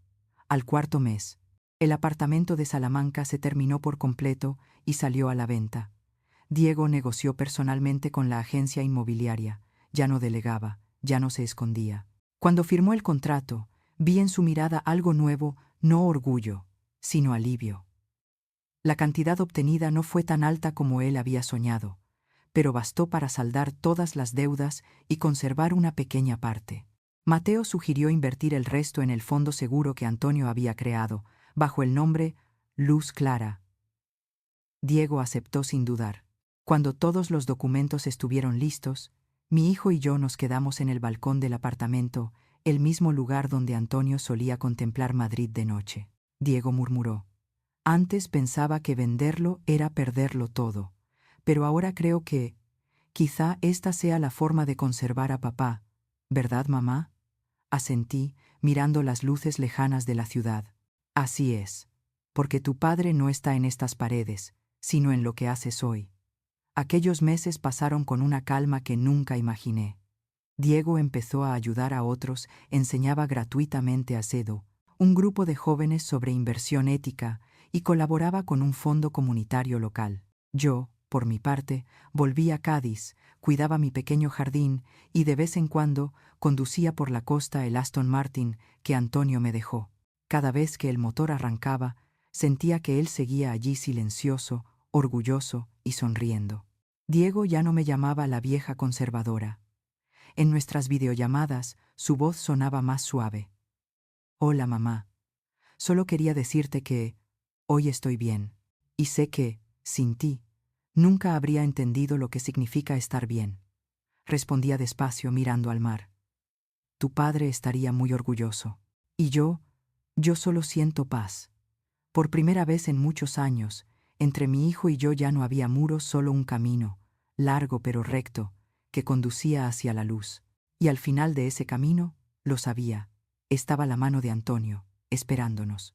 [SPEAKER 1] Al cuarto mes, el apartamento de Salamanca se terminó por completo y salió a la venta. Diego negoció personalmente con la agencia inmobiliaria, ya no delegaba, ya no se escondía. Cuando firmó el contrato, vi en su mirada algo nuevo, no orgullo, sino alivio. La cantidad obtenida no fue tan alta como él había soñado, pero bastó para saldar todas las deudas y conservar una pequeña parte. Mateo sugirió invertir el resto en el fondo seguro que Antonio había creado, bajo el nombre Luz Clara. Diego aceptó sin dudar. Cuando todos los documentos estuvieron listos, mi hijo y yo nos quedamos en el balcón del apartamento, el mismo lugar donde Antonio solía contemplar Madrid de noche. Diego murmuró: «Antes pensaba que venderlo era perderlo todo, pero ahora creo que quizá esta sea la forma de conservar a papá, ¿verdad, mamá?». Asentí, mirando las luces lejanas de la ciudad. «Así es, porque tu padre no está en estas paredes, sino en lo que haces hoy». Aquellos meses pasaron con una calma que nunca imaginé. Diego empezó a ayudar a otros, enseñaba gratuitamente a CEDO, un grupo de jóvenes sobre inversión ética, y colaboraba con un fondo comunitario local. Yo, por mi parte, volví a Cádiz, cuidaba mi pequeño jardín y de vez en cuando conducía por la costa el Aston Martin que Antonio me dejó. Cada vez que el motor arrancaba, sentía que él seguía allí silencioso, orgulloso y sonriendo. Diego ya no me llamaba la vieja conservadora. En nuestras videollamadas, su voz sonaba más suave. «Hola, mamá. Solo quería decirte que hoy estoy bien, y sé que, sin ti, nunca habría entendido lo que significa estar bien», respondía despacio mirando al mar. «Tu padre estaría muy orgulloso. Y yo solo siento paz. Por primera vez en muchos años, entre mi hijo y yo ya no había muros, solo un camino, largo pero recto, que conducía hacia la luz. Y al final de ese camino, lo sabía, estaba la mano de Antonio, esperándonos».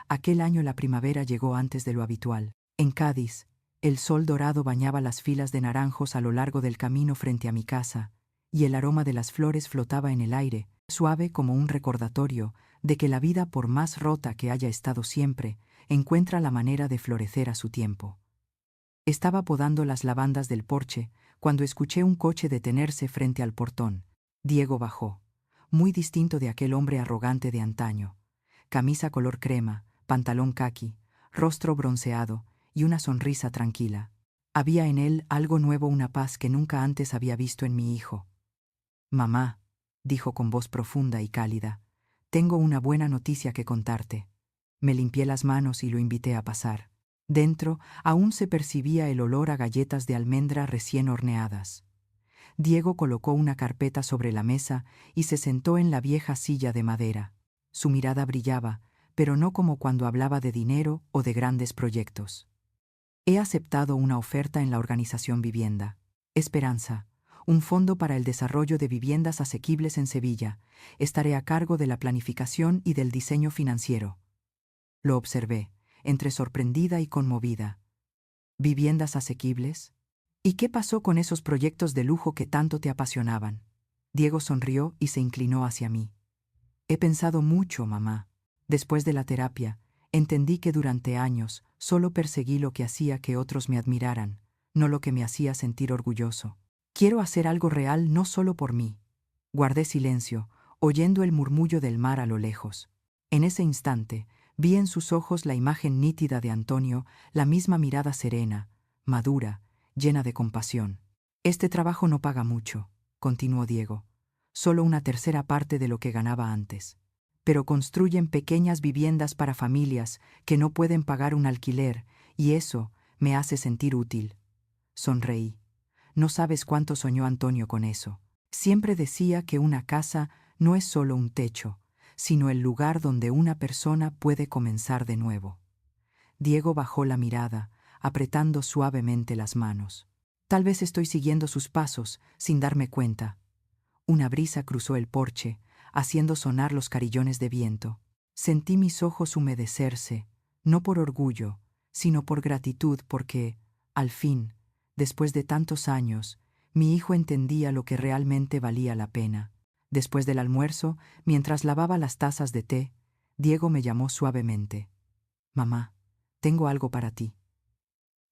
[SPEAKER 1] Aquel año la primavera llegó antes de lo habitual. En Cádiz, el sol dorado bañaba las filas de naranjos a lo largo del camino frente a mi casa, y el aroma de las flores flotaba en el aire, suave como un recordatorio de que la vida, por más rota que haya estado siempre, encuentra la manera de florecer a su tiempo. Estaba podando las lavandas del porche cuando escuché un coche detenerse frente al portón. Diego bajó, muy distinto de aquel hombre arrogante de antaño. Camisa color crema, pantalón caqui, rostro bronceado y una sonrisa tranquila. Había en él algo nuevo, una paz que nunca antes había visto en mi hijo. «Mamá», dijo con voz profunda y cálida, «tengo una buena noticia que contarte». Me limpié las manos y lo invité a pasar. Dentro aún se percibía el olor a galletas de almendra recién horneadas. Diego colocó una carpeta sobre la mesa y se sentó en la vieja silla de madera. Su mirada brillaba, pero no como cuando hablaba de dinero o de grandes proyectos. «He aceptado una oferta en la organización Vivienda Esperanza, un fondo para el desarrollo de viviendas asequibles en Sevilla. Estaré a cargo de la planificación y del diseño financiero». Lo observé, entre sorprendida y conmovida. ¿Viviendas asequibles? ¿Y qué pasó con esos proyectos de lujo que tanto te apasionaban? Diego sonrió y se inclinó hacia mí. «He pensado mucho, mamá. Después de la terapia, entendí que durante años solo perseguí lo que hacía que otros me admiraran, no lo que me hacía sentir orgulloso. Quiero hacer algo real no solo por mí». Guardé silencio, oyendo el murmullo del mar a lo lejos. En ese instante, vi en sus ojos la imagen nítida de Antonio, la misma mirada serena, madura, llena de compasión. «Este trabajo no paga mucho», continuó Diego, «solo una tercera parte de lo que ganaba antes. Pero construyen pequeñas viviendas para familias que no pueden pagar un alquiler, y eso me hace sentir útil». Sonreí. No sabes cuánto soñó Antonio con eso. Siempre decía que una casa no es solo un techo, sino el lugar donde una persona puede comenzar de nuevo. Diego bajó la mirada, apretando suavemente las manos. «Tal vez estoy siguiendo sus pasos, sin darme cuenta». Una brisa cruzó el porche, haciendo sonar los carillones de viento. Sentí mis ojos humedecerse, no por orgullo, sino por gratitud, porque, al fin, después de tantos años, mi hijo entendía lo que realmente valía la pena. Después del almuerzo, mientras lavaba las tazas de té, Diego me llamó suavemente. «Mamá, tengo algo para ti».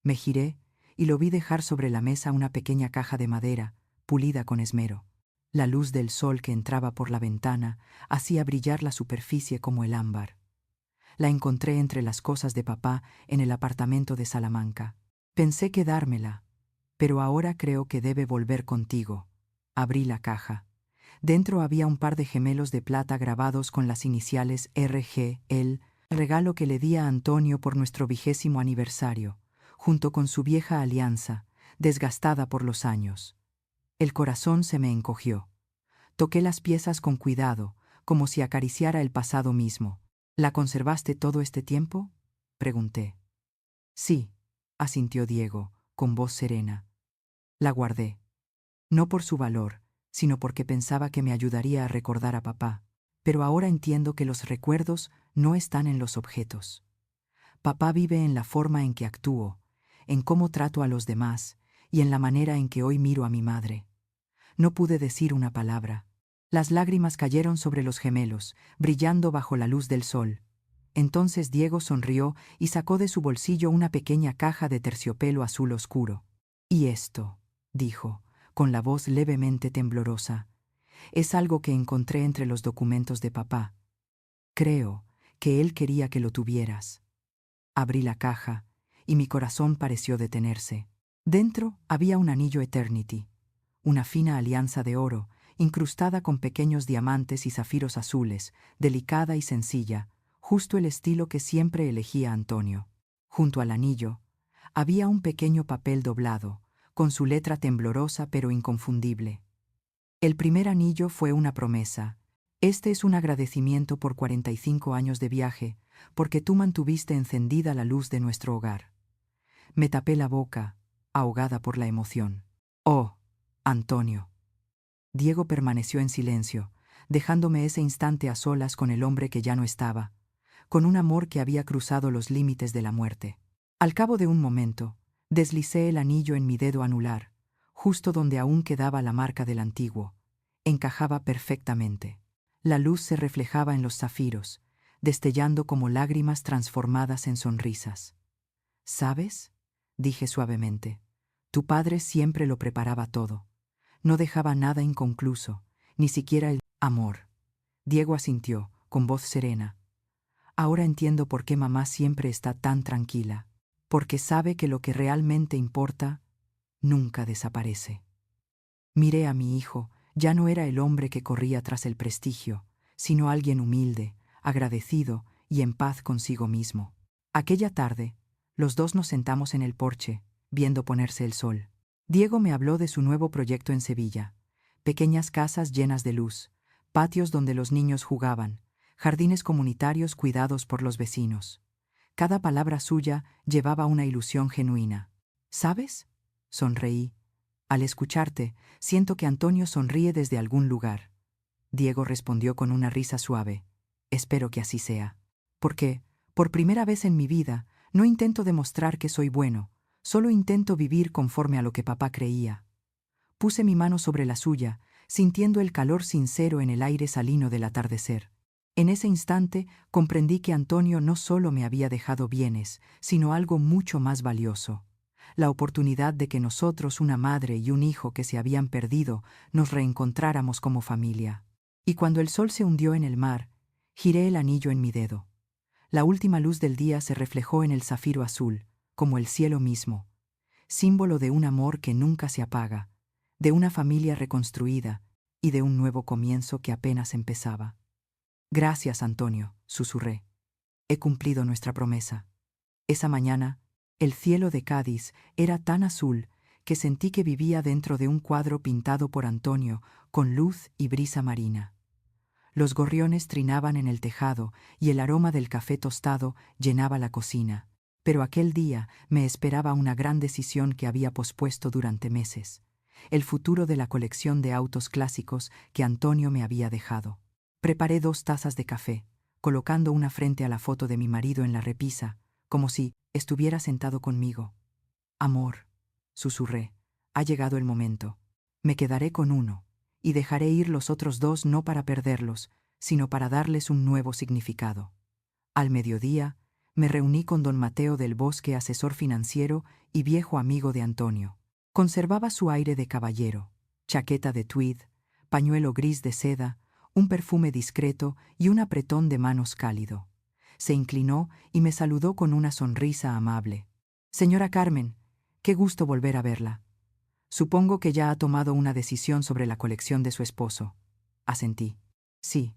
[SPEAKER 1] Me giré y lo vi dejar sobre la mesa una pequeña caja de madera, pulida con esmero. La luz del sol que entraba por la ventana hacía brillar la superficie como el ámbar. La encontré entre las cosas de papá en el apartamento de Salamanca. Pensé quedármela, pero ahora creo que debe volver contigo. Abrí la caja. Dentro había un par de gemelos de plata grabados con las iniciales RG, el regalo que le di a Antonio por nuestro 20º aniversario, junto con su vieja alianza, desgastada por los años. El corazón se me encogió. Toqué las piezas con cuidado, como si acariciara el pasado mismo. «¿La conservaste todo este tiempo?», pregunté. «Sí», asintió Diego, con voz serena. «La guardé. No por su valor, sino porque pensaba que me ayudaría a recordar a papá. Pero ahora entiendo que los recuerdos no están en los objetos. Papá vive en la forma en que actúo, en cómo trato a los demás y en la manera en que hoy miro a mi madre». No pude decir una palabra. Las lágrimas cayeron sobre los gemelos, brillando bajo la luz del sol. Entonces Diego sonrió y sacó de su bolsillo una pequeña caja de terciopelo azul oscuro. «Y esto», dijo, con la voz levemente temblorosa, «es algo que encontré entre los documentos de papá. Creo que él quería que lo tuvieras». Abrí la caja y mi corazón pareció detenerse. Dentro había un anillo Eternity, una fina alianza de oro, incrustada con pequeños diamantes y zafiros azules, delicada y sencilla, justo el estilo que siempre elegía Antonio. Junto al anillo había un pequeño papel doblado, con su letra temblorosa pero inconfundible. El primer anillo fue una promesa. «Este es un agradecimiento por 45 años de viaje, porque tú mantuviste encendida la luz de nuestro hogar». Me tapé la boca, ahogada por la emoción. «Oh, Antonio». Diego permaneció en silencio, dejándome ese instante a solas con el hombre que ya no estaba, con un amor que había cruzado los límites de la muerte. Al cabo de un momento, deslicé el anillo en mi dedo anular, justo donde aún quedaba la marca del antiguo. Encajaba perfectamente. La luz se reflejaba en los zafiros, destellando como lágrimas transformadas en sonrisas. ¿Sabes?, dije suavemente. Tu padre siempre lo preparaba todo. No dejaba nada inconcluso, ni siquiera el amor. Diego asintió, con voz serena. Ahora entiendo por qué mamá siempre está tan tranquila. Porque sabe que lo que realmente importa nunca desaparece. Miré a mi hijo, ya no era el hombre que corría tras el prestigio, sino alguien humilde, agradecido y en paz consigo mismo. Aquella tarde, los dos nos sentamos en el porche, viendo ponerse el sol. Diego me habló de su nuevo proyecto en Sevilla. Pequeñas casas llenas de luz, patios donde los niños jugaban, jardines comunitarios cuidados por los vecinos. Cada palabra suya llevaba una ilusión genuina. ¿Sabes?, sonreí. Al escucharte, siento que Antonio sonríe desde algún lugar. Diego respondió con una risa suave. Espero que así sea. Porque, por primera vez en mi vida, no intento demostrar que soy bueno, solo intento vivir conforme a lo que papá creía. Puse mi mano sobre la suya, sintiendo el calor sincero en el aire salino del atardecer. En ese instante comprendí que Antonio no solo me había dejado bienes, sino algo mucho más valioso. La oportunidad de que nosotros, una madre y un hijo que se habían perdido, nos reencontráramos como familia. Y cuando el sol se hundió en el mar, giré el anillo en mi dedo. La última luz del día se reflejó en el zafiro azul, como el cielo mismo, símbolo de un amor que nunca se apaga, de una familia reconstruida y de un nuevo comienzo que apenas empezaba. Gracias, Antonio, susurré. He cumplido nuestra promesa. Esa mañana, el cielo de Cádiz era tan azul que sentí que vivía dentro de un cuadro pintado por Antonio con luz y brisa marina. Los gorriones trinaban en el tejado y el aroma del café tostado llenaba la cocina. Pero aquel día me esperaba una gran decisión que había pospuesto durante meses: el futuro de la colección de autos clásicos que Antonio me había dejado. Preparé 2 tazas de café, colocando una frente a la foto de mi marido en la repisa, como si estuviera sentado conmigo. Amor, susurré, ha llegado el momento. Me quedaré con uno, y dejaré ir los otros 2 no para perderlos, sino para darles un nuevo significado. Al mediodía, me reuní con don Mateo del Bosque, asesor financiero y viejo amigo de Antonio. Conservaba su aire de caballero, chaqueta de tweed, pañuelo gris de seda, un perfume discreto y un apretón de manos cálido. Se inclinó y me saludó con una sonrisa amable. Señora Carmen, qué gusto volver a verla. Supongo que ya ha tomado una decisión sobre la colección de su esposo. Asentí. Sí,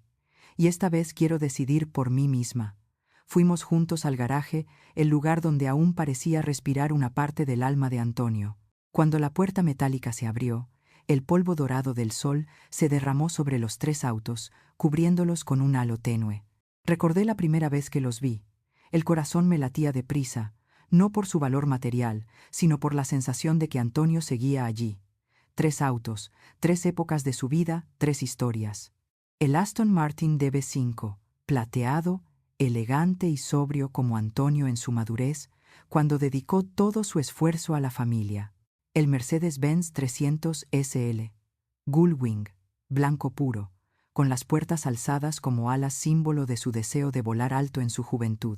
[SPEAKER 1] y esta vez quiero decidir por mí misma. Fuimos juntos al garaje, el lugar donde aún parecía respirar una parte del alma de Antonio. Cuando la puerta metálica se abrió, el polvo dorado del sol se derramó sobre los 3 autos, cubriéndolos con un halo tenue. Recordé la primera vez que los vi. El corazón me latía deprisa, no por su valor material, sino por la sensación de que Antonio seguía allí. 3 autos, 3 épocas de su vida, 3 historias. El Aston Martin DB5, plateado, elegante y sobrio como Antonio en su madurez, cuando dedicó todo su esfuerzo a la familia. El Mercedes-Benz 300 SL, Gullwing, blanco puro, con las puertas alzadas como alas, símbolo de su deseo de volar alto en su juventud.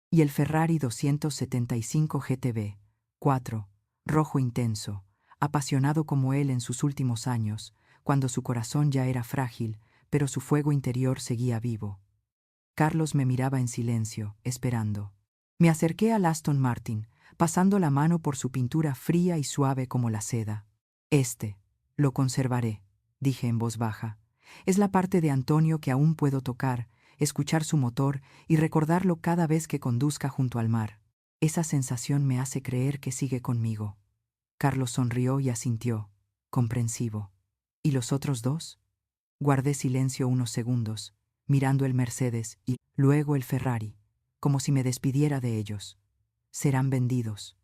[SPEAKER 1] Y el Ferrari 275 GTB, 4, rojo intenso, apasionado como él en sus últimos años, cuando su corazón ya era frágil, pero su fuego interior seguía vivo. Carlos me miraba en silencio, esperando. Me acerqué al Aston Martin, pasando la mano por su pintura fría y suave como la seda. Lo conservaré, dije en voz baja. Es la parte de Antonio que aún puedo tocar, escuchar su motor y recordarlo cada vez que conduzca junto al mar. Esa sensación me hace creer que sigue conmigo. Carlos sonrió y asintió, comprensivo. ¿Y los otros 2? Guardé silencio unos segundos, mirando el Mercedes y luego el Ferrari, como si me despidiera de ellos. Serán vendidos.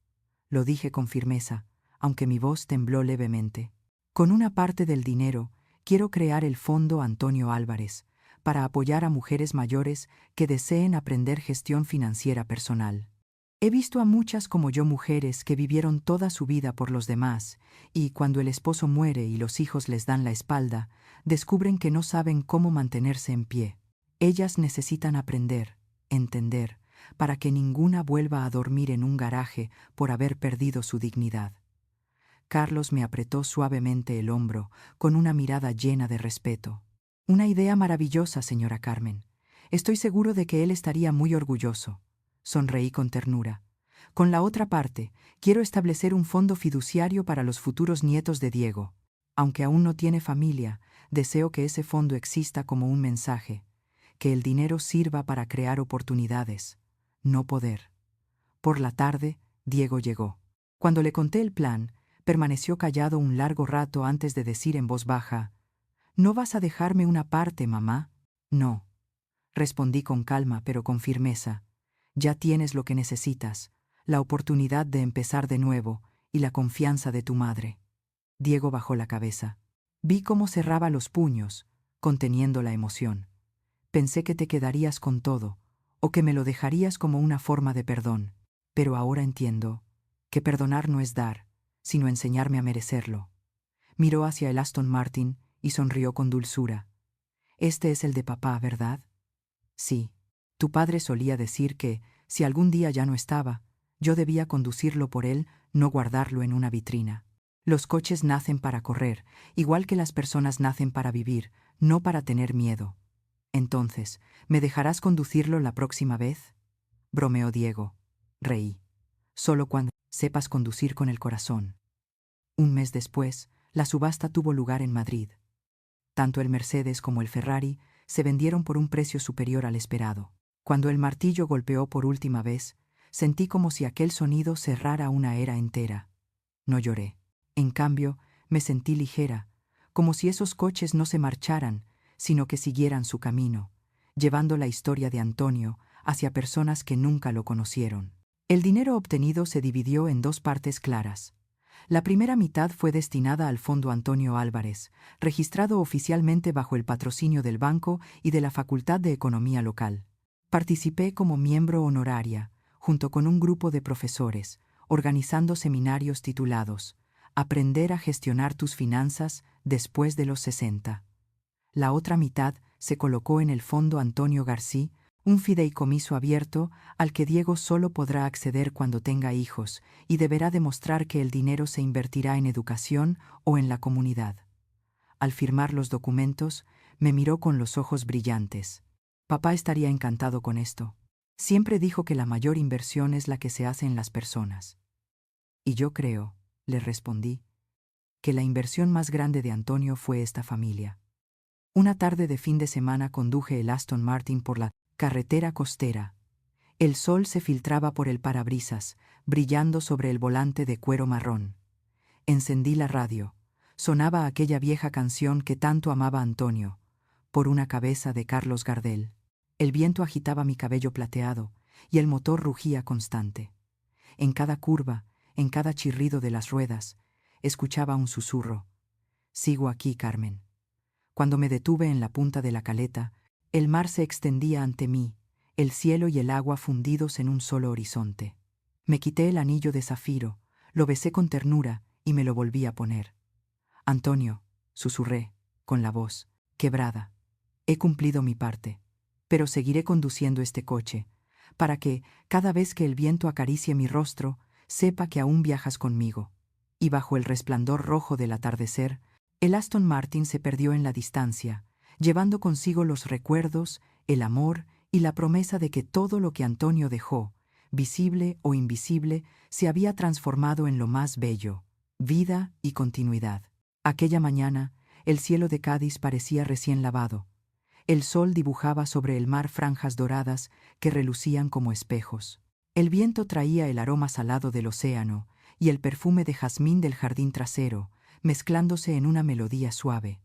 [SPEAKER 1] Lo dije con firmeza, aunque mi voz tembló levemente. Con una parte del dinero, quiero crear el Fondo Antonio Álvarez, para apoyar a mujeres mayores que deseen aprender gestión financiera personal. He visto a muchas como yo mujeres que vivieron toda su vida por los demás y, cuando el esposo muere y los hijos les dan la espalda, descubren que no saben cómo mantenerse en pie. Ellas necesitan aprender, entender, para que ninguna vuelva a dormir en un garaje por haber perdido su dignidad. Carlos me apretó suavemente el hombro, con una mirada llena de respeto. Una idea maravillosa, señora Carmen. Estoy seguro de que él estaría muy orgulloso. Sonreí con ternura. Con la otra parte, quiero establecer un fondo fiduciario para los futuros nietos de Diego. Aunque aún no tiene familia, deseo que ese fondo exista como un mensaje, que el dinero sirva para crear oportunidades, no poder. Por la tarde, Diego llegó. Cuando le conté el plan, permaneció callado un largo rato antes de decir en voz baja: «¿No vas a dejarme una parte, mamá?» «No», respondí con calma pero con firmeza. «Ya tienes lo que necesitas, la oportunidad de empezar de nuevo y la confianza de tu madre». Diego bajó la cabeza. Vi cómo cerraba los puños, conteniendo la emoción. «Pensé que te quedarías con todo, o que me lo dejarías como una forma de perdón. Pero ahora entiendo que perdonar no es dar, sino enseñarme a merecerlo». Miró hacia el Aston Martin y sonrió con dulzura. «Este es el de papá, ¿verdad?» «Sí. Tu padre solía decir que, si algún día ya no estaba, yo debía conducirlo por él, no guardarlo en una vitrina. Los coches nacen para correr, igual que las personas nacen para vivir, no para tener miedo. Entonces, ¿me dejarás conducirlo la próxima vez?» Bromeó Diego. Reí. «Solo cuando sepas conducir con el corazón». Un mes después, la subasta tuvo lugar en Madrid. Tanto el Mercedes como el Ferrari se vendieron por un precio superior al esperado. Cuando el martillo golpeó por última vez, sentí como si aquel sonido cerrara una era entera. No lloré. En cambio, me sentí ligera, como si esos coches no se marcharan, sino que siguieran su camino, llevando la historia de Antonio hacia personas que nunca lo conocieron. El dinero obtenido se dividió en dos partes claras. La primera mitad fue destinada al Fondo Antonio Álvarez, registrado oficialmente bajo el patrocinio del banco y de la Facultad de Economía local. Participé como miembro honoraria, junto con un grupo de profesores, organizando seminarios titulados «Aprender a gestionar tus finanzas después de los 60». La otra mitad se colocó en el Fondo Antonio Garcí, un fideicomiso abierto al que Diego solo podrá acceder cuando tenga hijos y deberá demostrar que el dinero se invertirá en educación o en la comunidad. Al firmar los documentos, me miró con los ojos brillantes. Papá estaría encantado con esto. Siempre dijo que la mayor inversión es la que se hace en las personas. Y yo creo, le respondí, que la inversión más grande de Antonio fue esta familia. Una tarde de fin de semana conduje el Aston Martin por la carretera costera. El sol se filtraba por el parabrisas, brillando sobre el volante de cuero marrón. Encendí la radio. Sonaba aquella vieja canción que tanto amaba Antonio, Por una cabeza, de Carlos Gardel. El viento agitaba mi cabello plateado y el motor rugía constante. En cada curva, en cada chirrido de las ruedas, escuchaba un susurro. «Sigo aquí, Carmen». Cuando me detuve en la punta de la caleta, el mar se extendía ante mí, el cielo y el agua fundidos en un solo horizonte. Me quité el anillo de zafiro, lo besé con ternura y me lo volví a poner. «Antonio», susurré, con la voz quebrada, «he cumplido mi parte, pero seguiré conduciendo este coche, para que, cada vez que el viento acaricie mi rostro, sepa que aún viajas conmigo». Y bajo el resplandor rojo del atardecer, el Aston Martin se perdió en la distancia, llevando consigo los recuerdos, el amor y la promesa de que todo lo que Antonio dejó, visible o invisible, se había transformado en lo más bello, vida y continuidad. Aquella mañana, el cielo de Cádiz parecía recién lavado. El sol dibujaba sobre el mar franjas doradas que relucían como espejos. El viento traía el aroma salado del océano y el perfume de jazmín del jardín trasero, mezclándose en una melodía suave.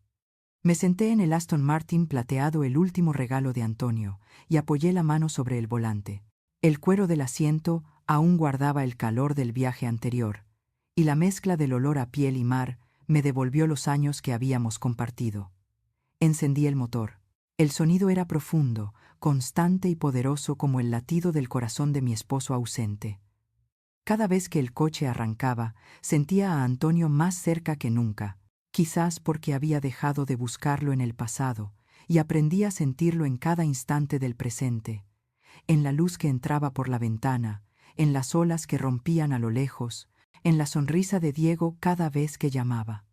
[SPEAKER 1] Me senté en el Aston Martin plateado, el último regalo de Antonio, y apoyé la mano sobre el volante. El cuero del asiento aún guardaba el calor del viaje anterior, y la mezcla del olor a piel y mar me devolvió los años que habíamos compartido. Encendí el motor. El sonido era profundo, constante y poderoso como el latido del corazón de mi esposo ausente. Cada vez que el coche arrancaba, sentía a Antonio más cerca que nunca, quizás porque había dejado de buscarlo en el pasado y aprendí a sentirlo en cada instante del presente, en la luz que entraba por la ventana, en las olas que rompían a lo lejos, en la sonrisa de Diego cada vez que llamaba.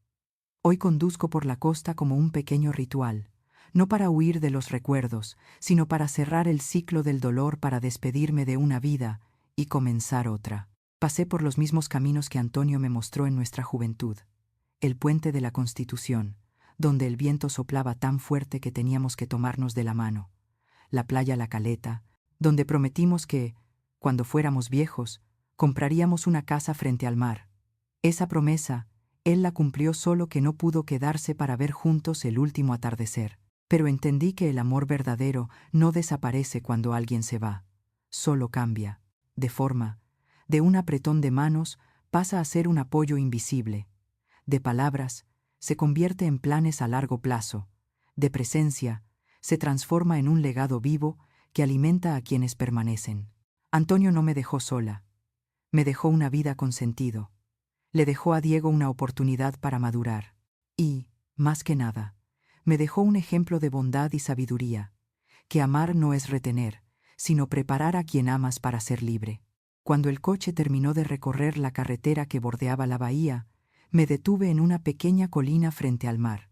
[SPEAKER 1] Hoy conduzco por la costa como un pequeño ritual, no para huir de los recuerdos, sino para cerrar el ciclo del dolor, para despedirme de una vida y comenzar otra. Pasé por los mismos caminos que Antonio me mostró en nuestra juventud. El puente de la Constitución, donde el viento soplaba tan fuerte que teníamos que tomarnos de la mano. La playa La Caleta, donde prometimos que, cuando fuéramos viejos, compraríamos una casa frente al mar. Esa promesa, él la cumplió, solo que no pudo quedarse para ver juntos el último atardecer. Pero entendí que el amor verdadero no desaparece cuando alguien se va, solo cambia, deforma. De un apretón de manos pasa a ser un apoyo invisible. De palabras se convierte en planes a largo plazo. De presencia se transforma en un legado vivo que alimenta a quienes permanecen. Antonio no me dejó sola. Me dejó una vida con sentido. Le dejó a Diego una oportunidad para madurar. Y, más que nada, me dejó un ejemplo de bondad y sabiduría, que amar no es retener, sino preparar a quien amas para ser libre. Cuando el coche terminó de recorrer la carretera que bordeaba la bahía, me detuve en una pequeña colina frente al mar.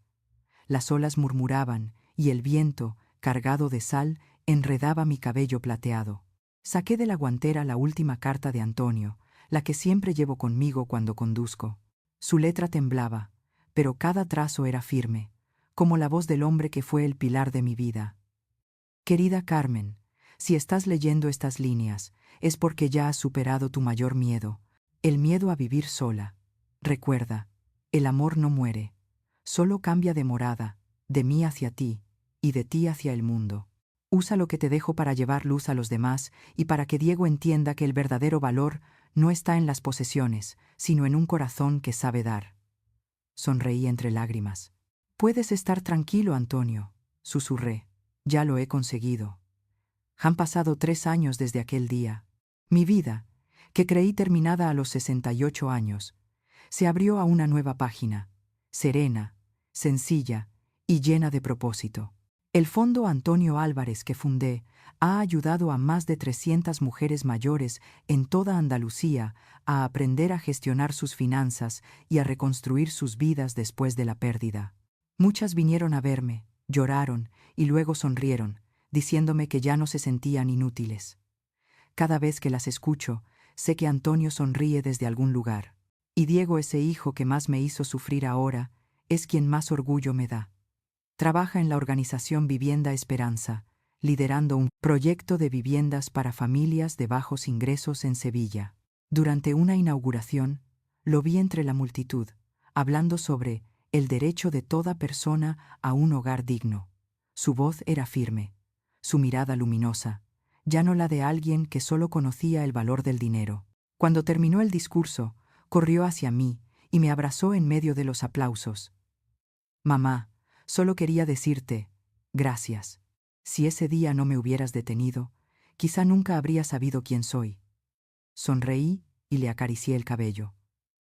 [SPEAKER 1] Las olas murmuraban y el viento, cargado de sal, enredaba mi cabello plateado. Saqué de la guantera la última carta de Antonio, la que siempre llevo conmigo cuando conduzco. Su letra temblaba, pero cada trazo era firme, como la voz del hombre que fue el pilar de mi vida. Querida Carmen, si estás leyendo estas líneas, es porque ya has superado tu mayor miedo, el miedo a vivir sola. Recuerda, el amor no muere, solo cambia de morada, de mí hacia ti, y de ti hacia el mundo. Usa lo que te dejo para llevar luz a los demás y para que Diego entienda que el verdadero valor no está en las posesiones, sino en un corazón que sabe dar. Sonreí entre lágrimas. Puedes estar tranquilo, Antonio, susurré. Ya lo he conseguido. Han pasado 3 años desde aquel día. Mi vida, que creí terminada a los 68 años, se abrió a una nueva página, serena, sencilla y llena de propósito. El Fondo Antonio Álvarez que fundé ha ayudado a más de 300 mujeres mayores en toda Andalucía a aprender a gestionar sus finanzas y a reconstruir sus vidas después de la pérdida. Muchas vinieron a verme, lloraron y luego sonrieron, diciéndome que ya no se sentían inútiles. Cada vez que las escucho, sé que Antonio sonríe desde algún lugar. Y Diego, ese hijo que más me hizo sufrir ahora, es quien más orgullo me da. Trabaja en la organización Vivienda Esperanza, liderando un proyecto de viviendas para familias de bajos ingresos en Sevilla. Durante una inauguración, lo vi entre la multitud, hablando sobre el derecho de toda persona a un hogar digno. Su voz era firme, su mirada luminosa, ya no la de alguien que solo conocía el valor del dinero. Cuando terminó el discurso, corrió hacia mí y me abrazó en medio de los aplausos. Mamá, solo quería decirte, gracias. Si ese día no me hubieras detenido, quizá nunca habría sabido quién soy. Sonreí y le acaricié el cabello.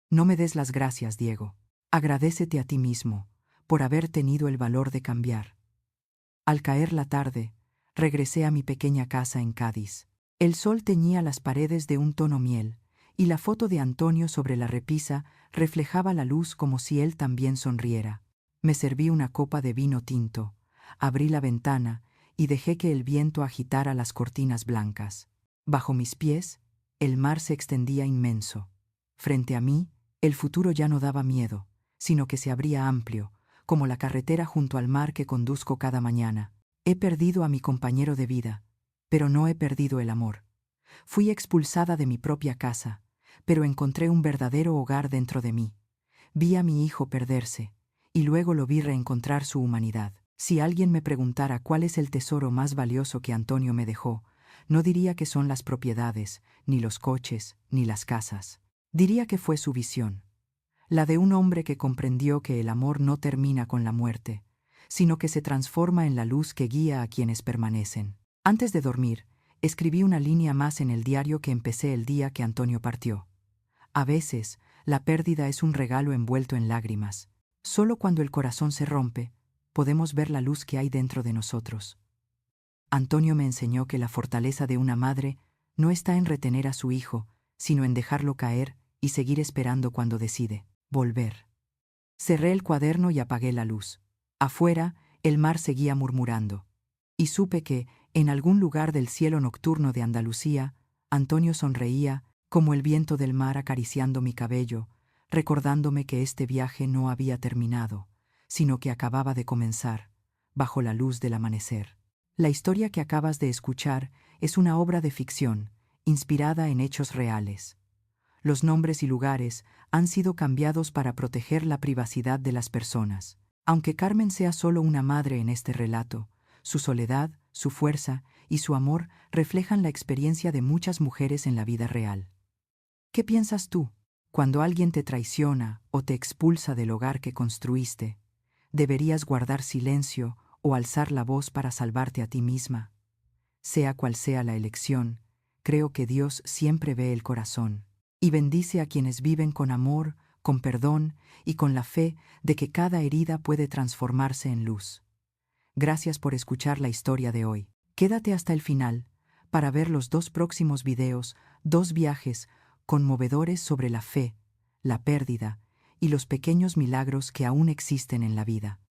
[SPEAKER 1] No me des las gracias, Diego. Agradécete a ti mismo por haber tenido el valor de cambiar. Al caer la tarde, regresé a mi pequeña casa en Cádiz. El sol teñía las paredes de un tono miel, y la foto de Antonio sobre la repisa reflejaba la luz como si él también sonriera. Me serví una copa de vino tinto, abrí la ventana y dejé que el viento agitara las cortinas blancas. Bajo mis pies, el mar se extendía inmenso. Frente a mí, el futuro ya no daba miedo, sino que se abría amplio, como la carretera junto al mar que conduzco cada mañana. He perdido a mi compañero de vida, pero no he perdido el amor. Fui expulsada de mi propia casa, pero encontré un verdadero hogar dentro de mí. Vi a mi hijo perderse, y luego lo vi reencontrar su humanidad. Si alguien me preguntara cuál es el tesoro más valioso que Antonio me dejó, no diría que son las propiedades, ni los coches, ni las casas. Diría que fue su visión, la de un hombre que comprendió que el amor no termina con la muerte, sino que se transforma en la luz que guía a quienes permanecen. Antes de dormir, Escribí una línea más en el diario que empecé el día que Antonio partió. A veces, la pérdida es un regalo envuelto en lágrimas. Solo cuando el corazón se rompe, podemos ver la luz que hay dentro de nosotros. Antonio me enseñó que la fortaleza de una madre no está en retener a su hijo, sino en dejarlo caer y seguir esperando cuando decide volver. Cerré el cuaderno y apagué la luz. Afuera, el mar seguía murmurando. Y supe que, en algún lugar del cielo nocturno de Andalucía, Antonio sonreía, como el viento del mar acariciando mi cabello, recordándome que este viaje no había terminado, sino que acababa de comenzar, bajo la luz del amanecer. La historia que acabas de escuchar es una obra de ficción, inspirada en hechos reales. Los nombres y lugares han sido cambiados para proteger la privacidad de las personas. Aunque Carmen sea solo una madre en este relato, su soledad, su fuerza y su amor reflejan la experiencia de muchas mujeres en la vida real. ¿Qué piensas tú? Cuando alguien te traiciona o te expulsa del hogar que construiste, ¿deberías guardar silencio o alzar la voz para salvarte a ti misma? Sea cual sea la elección, creo que Dios siempre ve el corazón y bendice a quienes viven con amor, con perdón y con la fe de que cada herida puede transformarse en luz. Gracias por escuchar la historia de hoy. Quédate hasta el final para ver los 2 próximos videos, 2 viajes conmovedores sobre la fe, la pérdida y los pequeños milagros que aún existen en la vida.